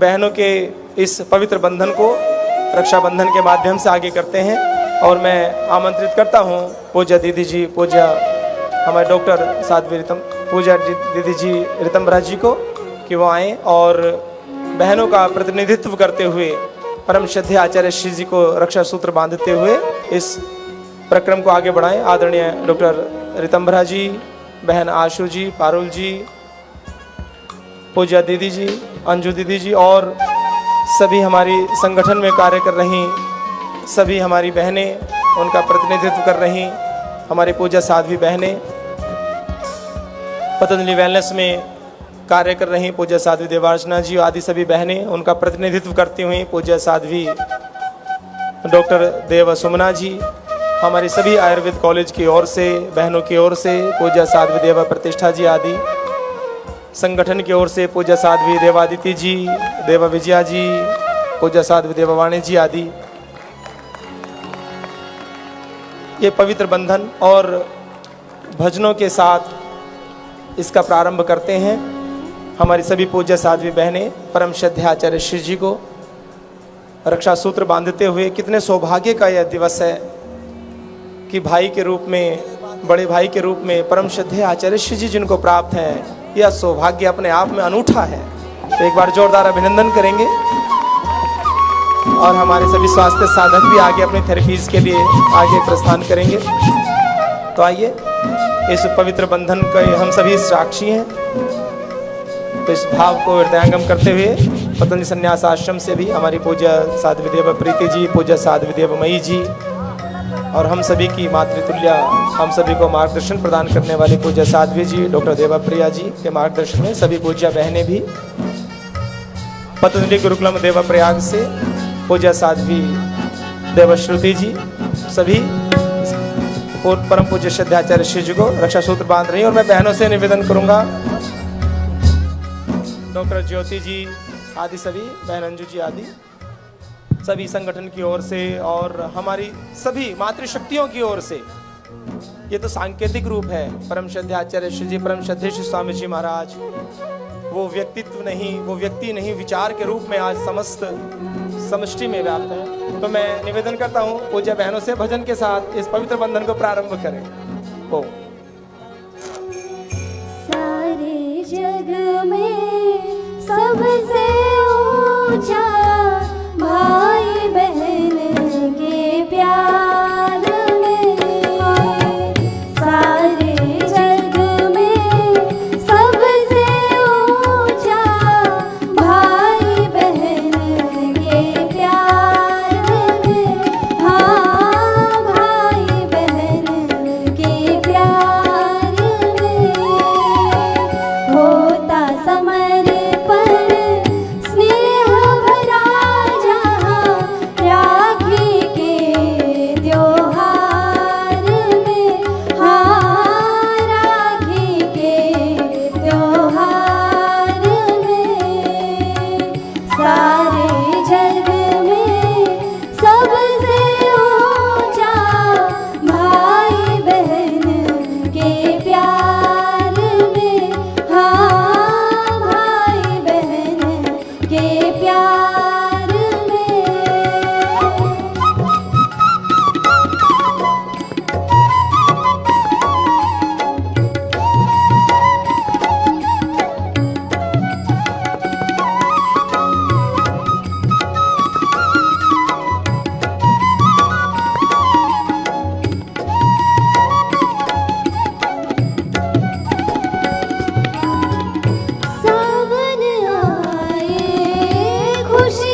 बहनों के इस पवित्र बंधन को रक्षाबंधन के माध्यम से आगे करते हैं। और मैं आमंत्रित करता हूँ पूज्य दीदी जी, पूज्य हमारे डॉक्टर साध्वी रितम, पूज्य दीदी जी रितम्भरा जी को, कि वो आएँ और बहनों का प्रतिनिधित्व करते हुए परम श्रद्धेय आचार्य श्री जी को रक्षा सूत्र बांधते हुए इस प्रक्रम को आगे बढ़ाएं। आदरणीय डॉक्टर रितम्भरा जी, बहन आशु जी, पारुल जी, पूज्य दीदी जी, अंजू दीदी जी और सभी हमारी संगठन में कार्य कर रही सभी हमारी बहनें, उनका प्रतिनिधित्व कर रही हमारी पूज्य साध्वी बहनें, पतंजलि वेलनेस में कार्य कर रही पूज्य साध्वी देवार्चना जी आदि सभी बहनें, उनका प्रतिनिधित्व करती हुई पूज्य साध्वी डॉक्टर देव सुमना जी, हमारी सभी आयुर्वेद कॉलेज की ओर से, बहनों की ओर से पूज्य साध्वी देवा प्रतिष्ठा जी आदि, संगठन की ओर से पूज्य साध्वी देवादिति जी, देवा विजया जी, पूज्य साध्वी देवावाणी जी आदि। ये पवित्र बंधन और भजनों के साथ इसका प्रारंभ करते हैं। हमारी सभी पूज्य साध्वी बहनें परम श्रद्धेय आचार्य श्री जी को रक्षा सूत्र बांधते हुए, कितने सौभाग्य का यह दिवस है कि भाई के रूप में, बड़े भाई के रूप में परम श्रद्धेय आचार्य श्री जी जिनको प्राप्त हैं, यह सौभाग्य अपने आप में अनूठा है। तो एक बार जोरदार अभिनंदन करेंगे। और हमारे सभी स्वास्थ्य साधक भी आगे अपनी थेरेपीज के लिए आगे प्रस्थान करेंगे। तो आइए, इस पवित्र बंधन के हम सभी साक्षी हैं। तो इस भाव को हृदयंगम करते हुए पतंजलि संन्यास आश्रम से भी हमारी पूज्य साध्वी देव प्रीति जी, पूज्य साध्वी देव मई जी और हम सभी की मातृतुल्य हम सभी को मार्गदर्शन प्रदान करने वाली पूज्य साध्वी जी, डॉक्टर देवप्रिया जी के मार्गदर्शन में सभी पूज्य बहनें भी पतंजलि गुरुकुलम देवप्रयाग से पूज्य साध्वी देवश्रुति जी सभी परम पूज्य श्रद्धाचार्य श्री जी को रक्षा सूत्र बांध रही हैं। और मैं बहनों से निवेदन करूंगा, डॉक्टर ज्योति जी आदि सभी बहन अंजू जी आदि सभी संगठन की ओर से और हमारी सभी मातृशक्तियों की ओर से, ये तो सांकेतिक रूप है। परम श्रद्धाचार्य श्री जी, परम श्रद्धेय श्री स्वामी जी महाराज वो व्यक्तित्व नहीं, वो व्यक्ति नहीं, विचार के रूप में आज समस्त समष्टि में व्याप्त है। तो मैं निवेदन करता हूँ पूज्य बहनों से भजन के साथ इस पवित्र बंधन को प्रारंभ करें। ओ सारे जग में सबसे ऊंचा भाई बहन के प्यार में, सारे जग में सबसे ऊंचा भाई बहन के प्यार में, हाँ भाई बहन के प्यार में होता समर्पण स्नेह भरा जहाँ राखी के त्योहार में, हाँ राखी के त्योहार में, सारे जग में सबसे ऊंचा भाई बहन के प्यार में, हाँ भाई बहन के प्यार में। सावन आए खुशी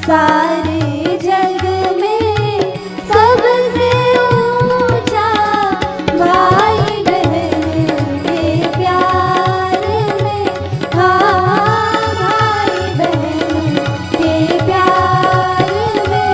सारे जग में सबसे ऊंचा भाई बहन के प्यार में, हाँ भाई बहन के प्यार में।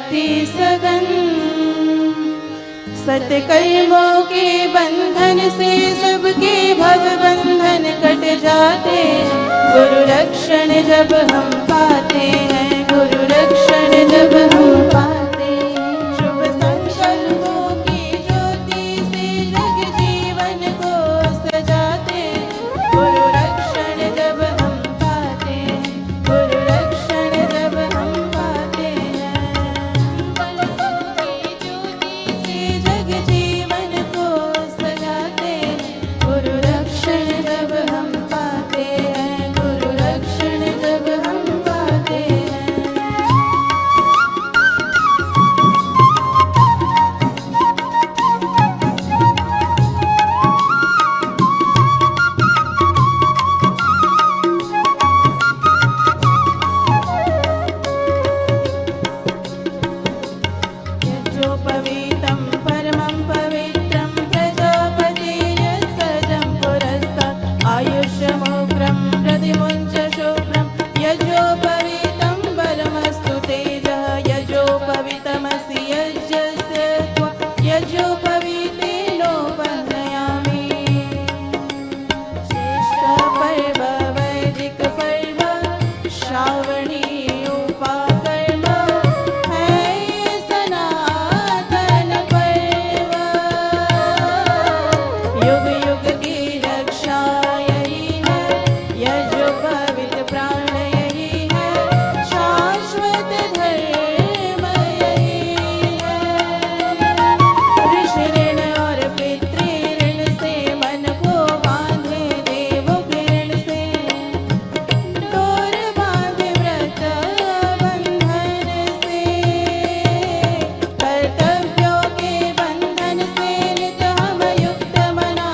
अति सघन। सत्य कर्मों के बंधन से सबके भव बंधन कट जाते हैं। गुरु रक्षण जब हम पाते हैं, गुरु रक्षण जब हम पाते हैं। शुभ संकल्पों की ज्योति से जग जीवन को सजाते हैं। गुरु रक्षण जब हम पाते हैं, गुरु रक्षण जब हम पाते हैं। संकल्पों की ज्योति से जग जीवन को सजाते हैं। गुरु रक्षण जब हम पाते हैं, गुरु रक्षण जब हम पाते हैं। यज्ञोपवीतं परमं पवित्रं प्रजापतिर्यत्सजं पुरस्तात् आयुष्यमुग्रं प्रतिमुञ्च शुभ्रं। यज्ञोपवीतं परमस्तु तेजः, यज्ञोपवीतमसि यज्ञस्य त्वं। यज्ञोपवीतेनोपनयामि। श्रेष्ठ पर्व वैदिक पर्व, श्रावणी उपाकर्म है ये सनातन पर्व। युग युग की रक्षा यही है, यज्ञोपवीत प्राण यही है, शाश्वत धर्म यही है। ऋषि ऋण और पितृ ऋण से मन को बांधे, देवों के ऋण से डोर बांधे व्रत बंधन से। कर्तव्यों के बंधन से नित हम युक्त मना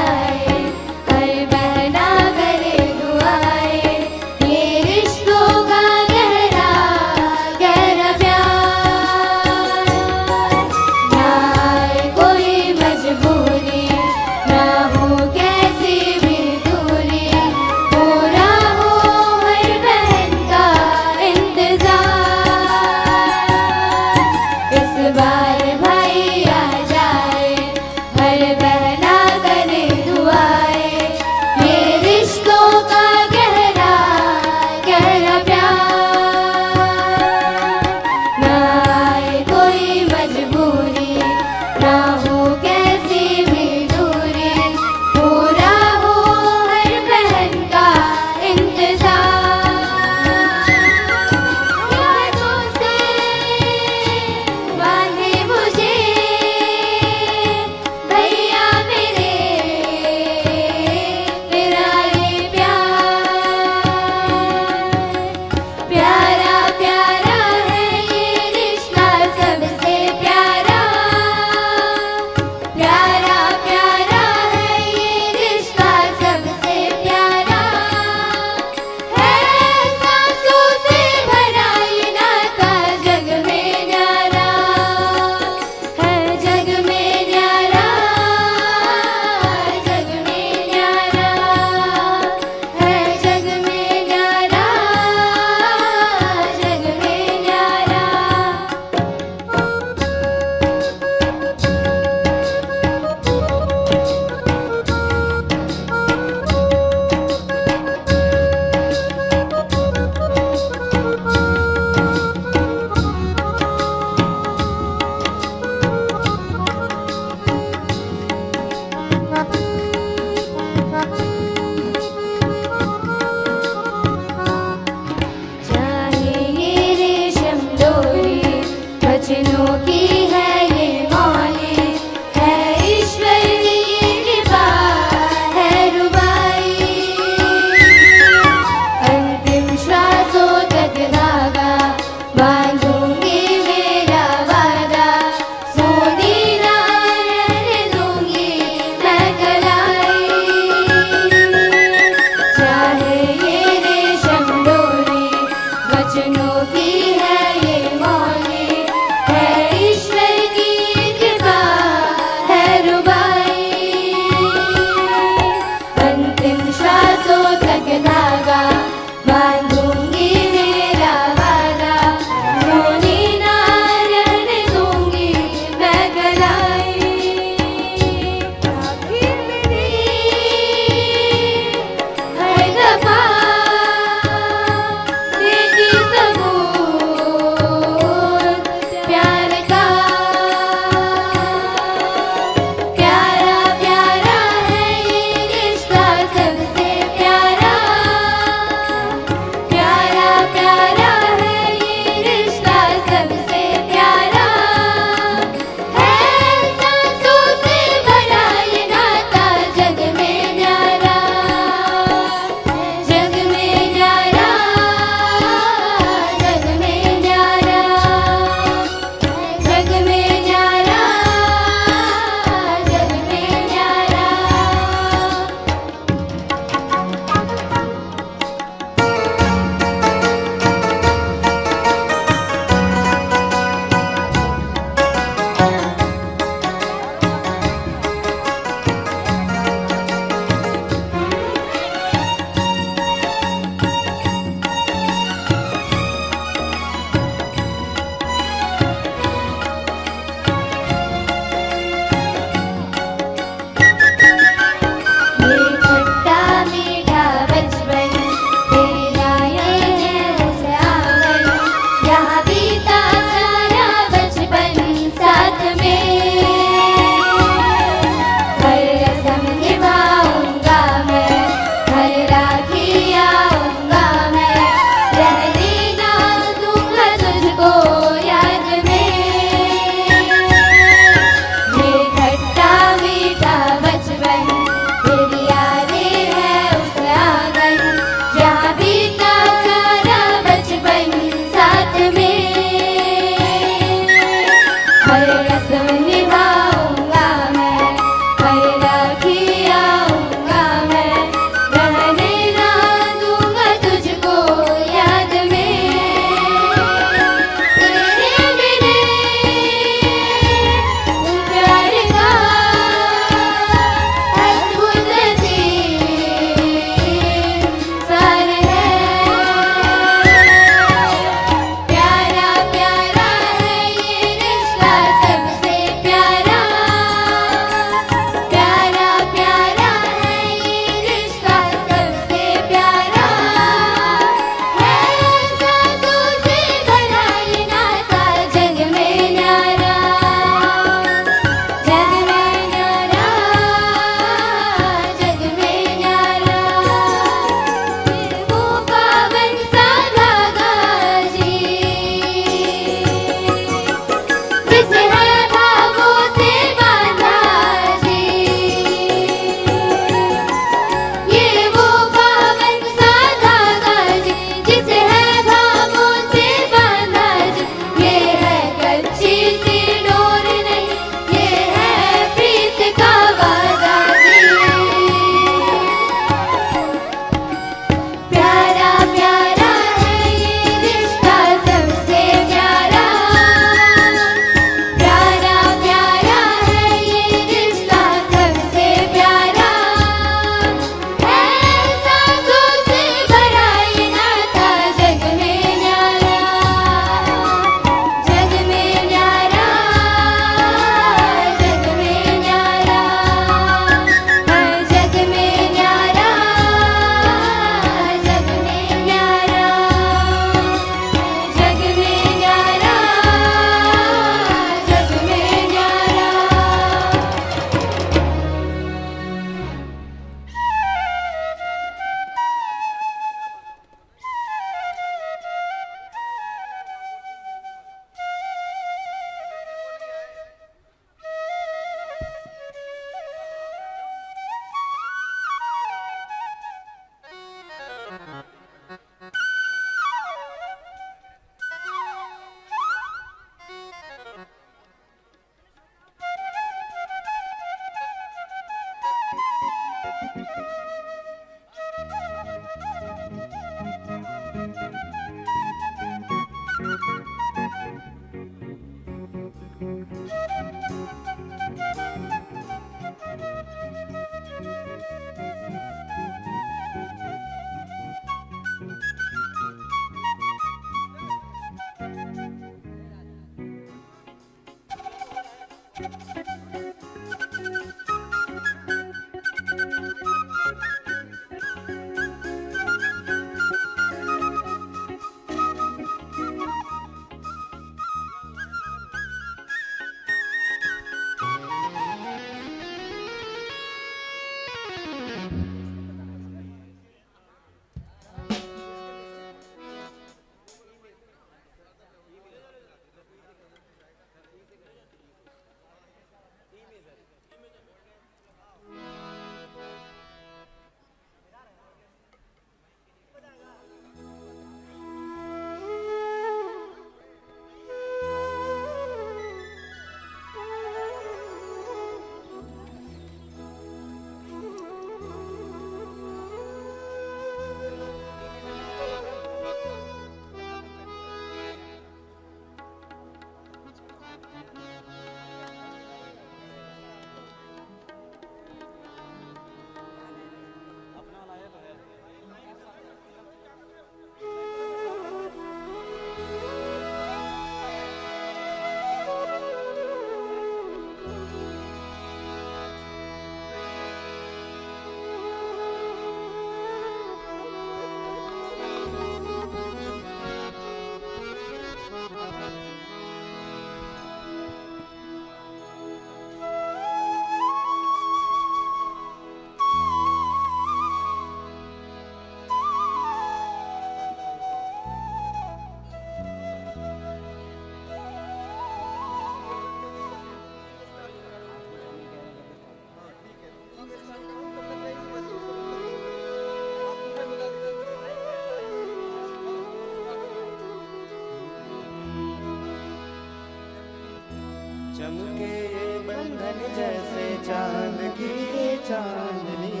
चमके ये बंधन जैसे चांद की चांदनी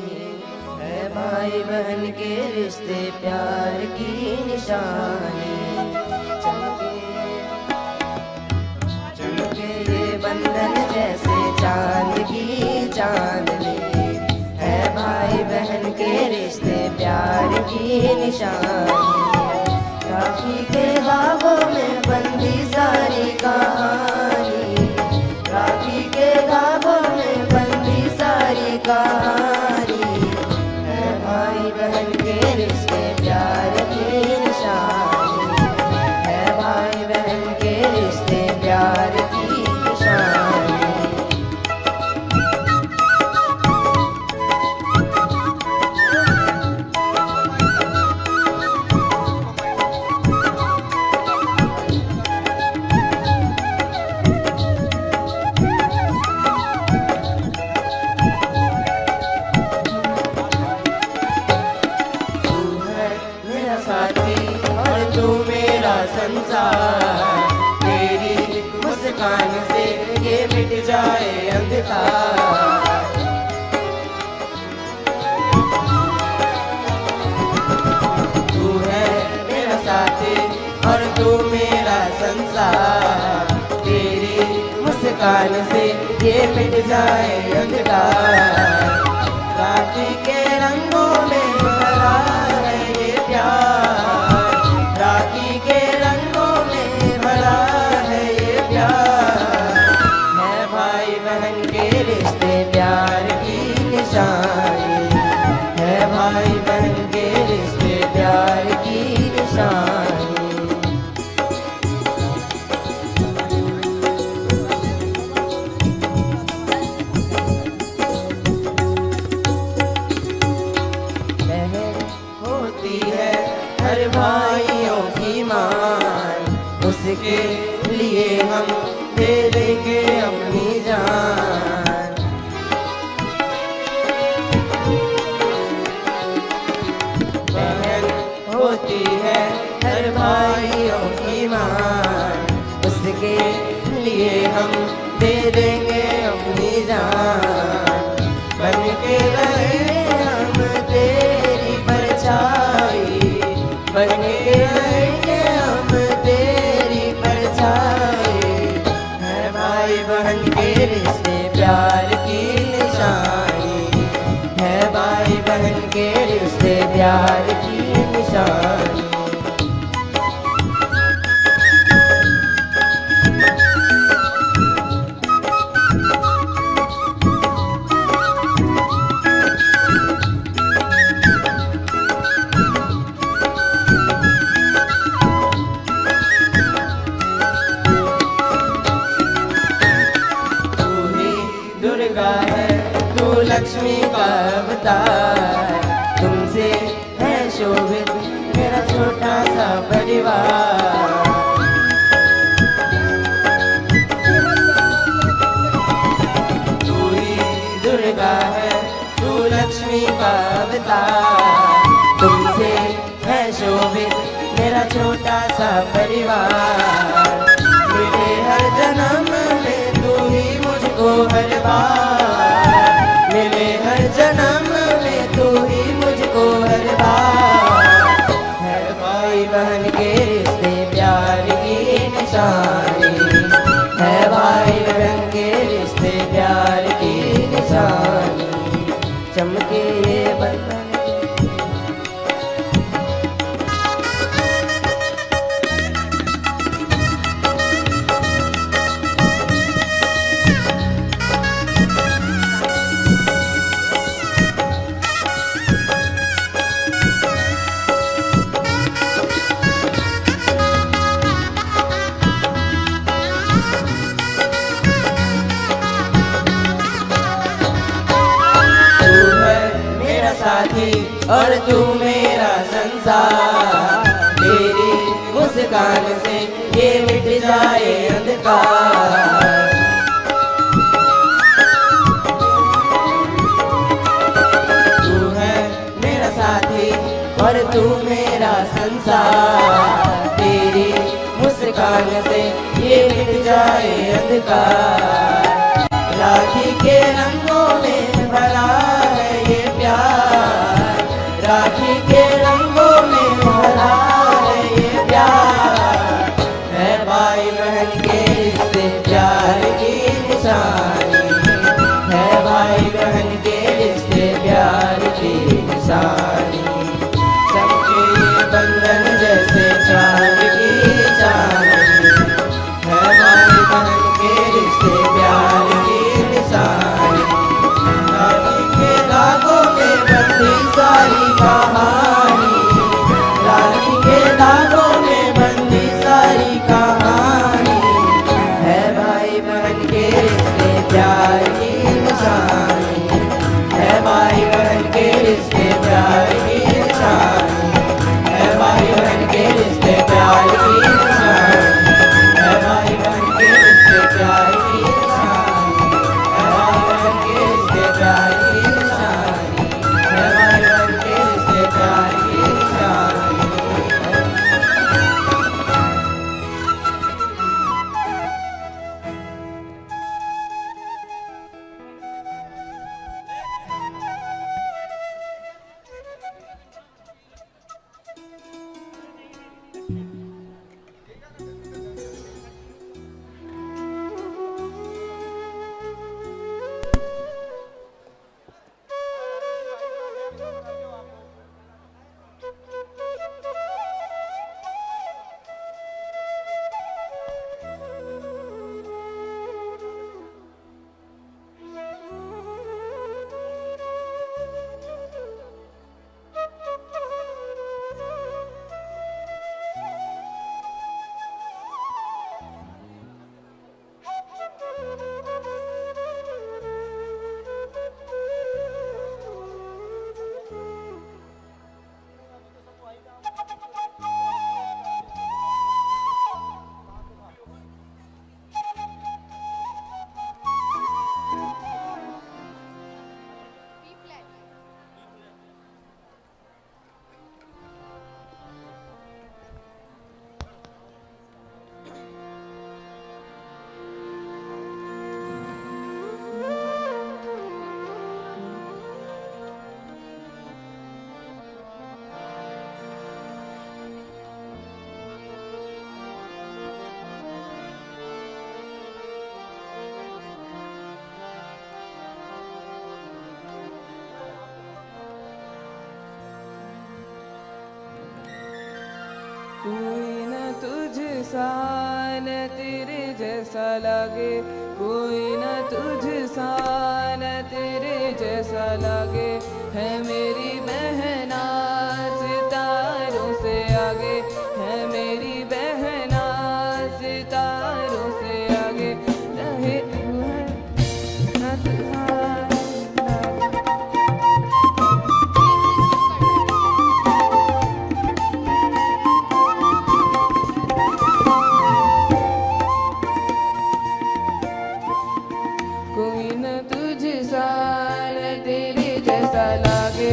है, भाई बहन के रिश्ते प्यार की निशानी। चमके ये बंधन जैसे चांद की चांदनी है, भाई बहन के रिश्ते प्यार की निशानी। राखी के धागों में बंधी सारी कहानी, राखी के धागों में बंधी सारी कहानी है, भाई बहन के रिश्ते प्यार की निशानी है, भाई बहन के रिश्ते प्यार की निशानी। संसार तेरी मुस्कान से ये मिट जाए अंधकार। तू है मेरा साथी और तू मेरा संसार, तेरी मुस्कान से ये मिट जाए अंधकार। राखी के रंगों में भरा है ये प्यार, राखी के रंगों में भरा है ये प्यार है, भाई बहन के रिश्ते प्यार की निशानी है, भाई बहन के रिश्ते प्यार की निशानी। बहन होती है हर भाइयों की मान, उसके लिए हम दे देंगे अपनी जान। बहन प्यार की निशानी। दुर्गा है तू लक्ष्मी का अवतार, तुमसे है शोभित मेरा छोटा सा परिवार। तू ही दुर्गा है तू लक्ष्मी का अवतार, तुमसे है शोभित मेरा छोटा सा परिवार। मिले हर जन्म में तू ही मुझको हर बार, मिले हर जन्म में तू ही मुझको हर बार। है भाई बहन के रिश्ते प्यार की निशानी, है भाई बहन के रिश्ते प्यार की निशानी। चमके ये बंधन साथी और तू मेरा संसार, तेरी मुस्कान से ये मिट जाए अंधकार। तू है मेरा साथी और तू मेरा संसार, तेरी मुस्कान से ये मिट जाए अंधकार। राखी के रंगों में भरा है ये प्यार, राखी के रंगों में भरा है ये प्यार। है भाई बहन के रिश्ते प्यार की निशानी, है भाई बहन के रिश्ते प्यार की निशानी। चमके ये बंधन जैसे चांद की चांदनी, है भाई बहन के रिश्ते प्यार की निशानी। राखी के धागों में बंधी सारी कहानी, राखी के धागों में बंधी सारी कहानी। है भाई बहन के रिश्ते प्यार की निशानी, है भाई बहन के रिश्ते प्यार की निशानी, है भाई बहन के रिश्ते प्यार की निशानी, है भाई बहन के रिश्ते प्यार की निशानी, है भाई बहन के रिश्ते प्यार की निशानी, है भाई बहन के रिश्ते प्यार की निशानी। कोई न तुझ सा न तेरे जैसा लागे, कोई न तुझ सा न तेरे जैसा लागे, है मेरी बहना सितारों से आगे, है मेरी बहना सितारों से आगे, रहे तू है न तुम्हारा। कोई न तुझ सा न तेरे जैसा लागे,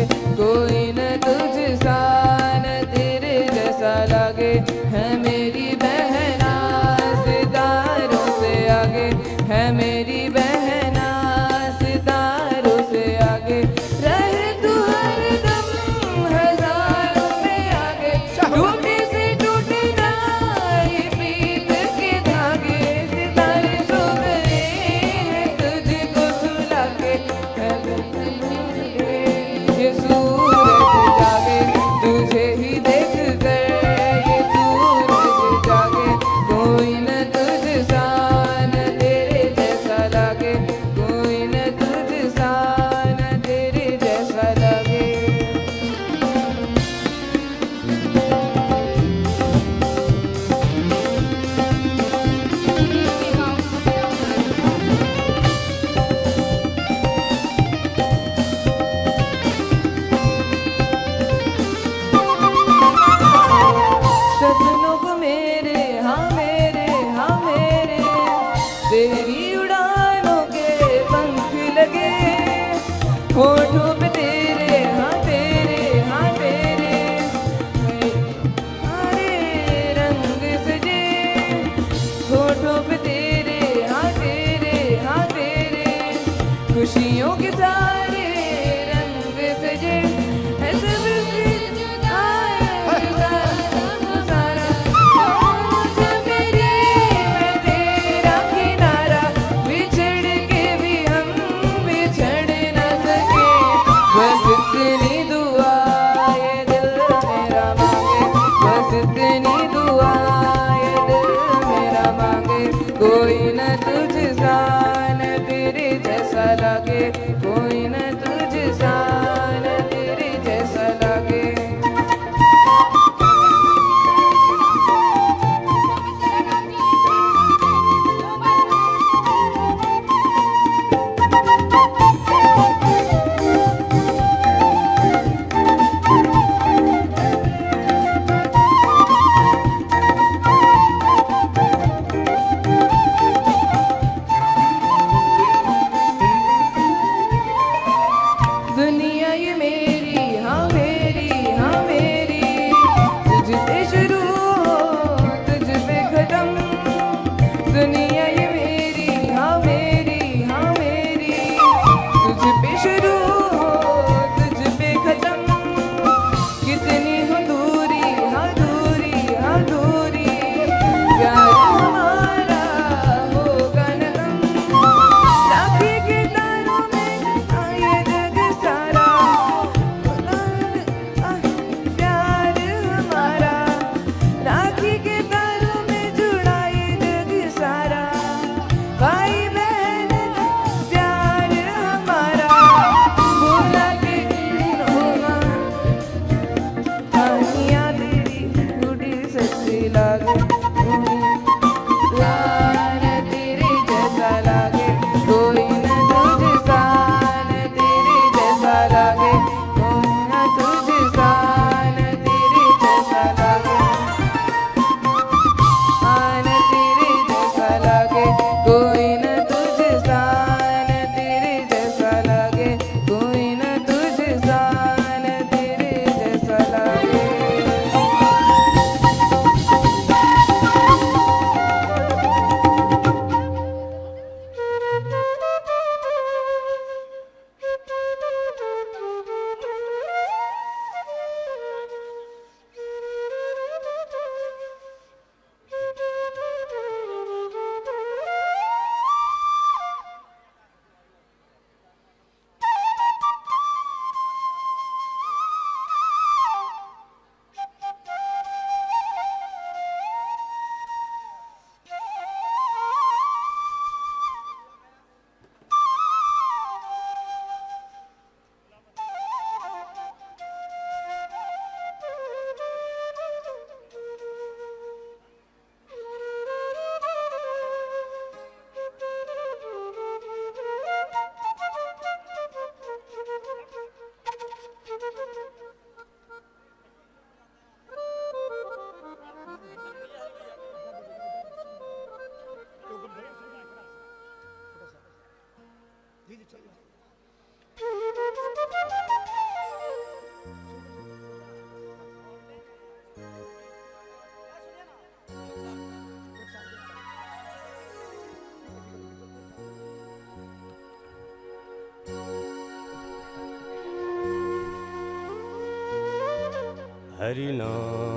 हरि नाम।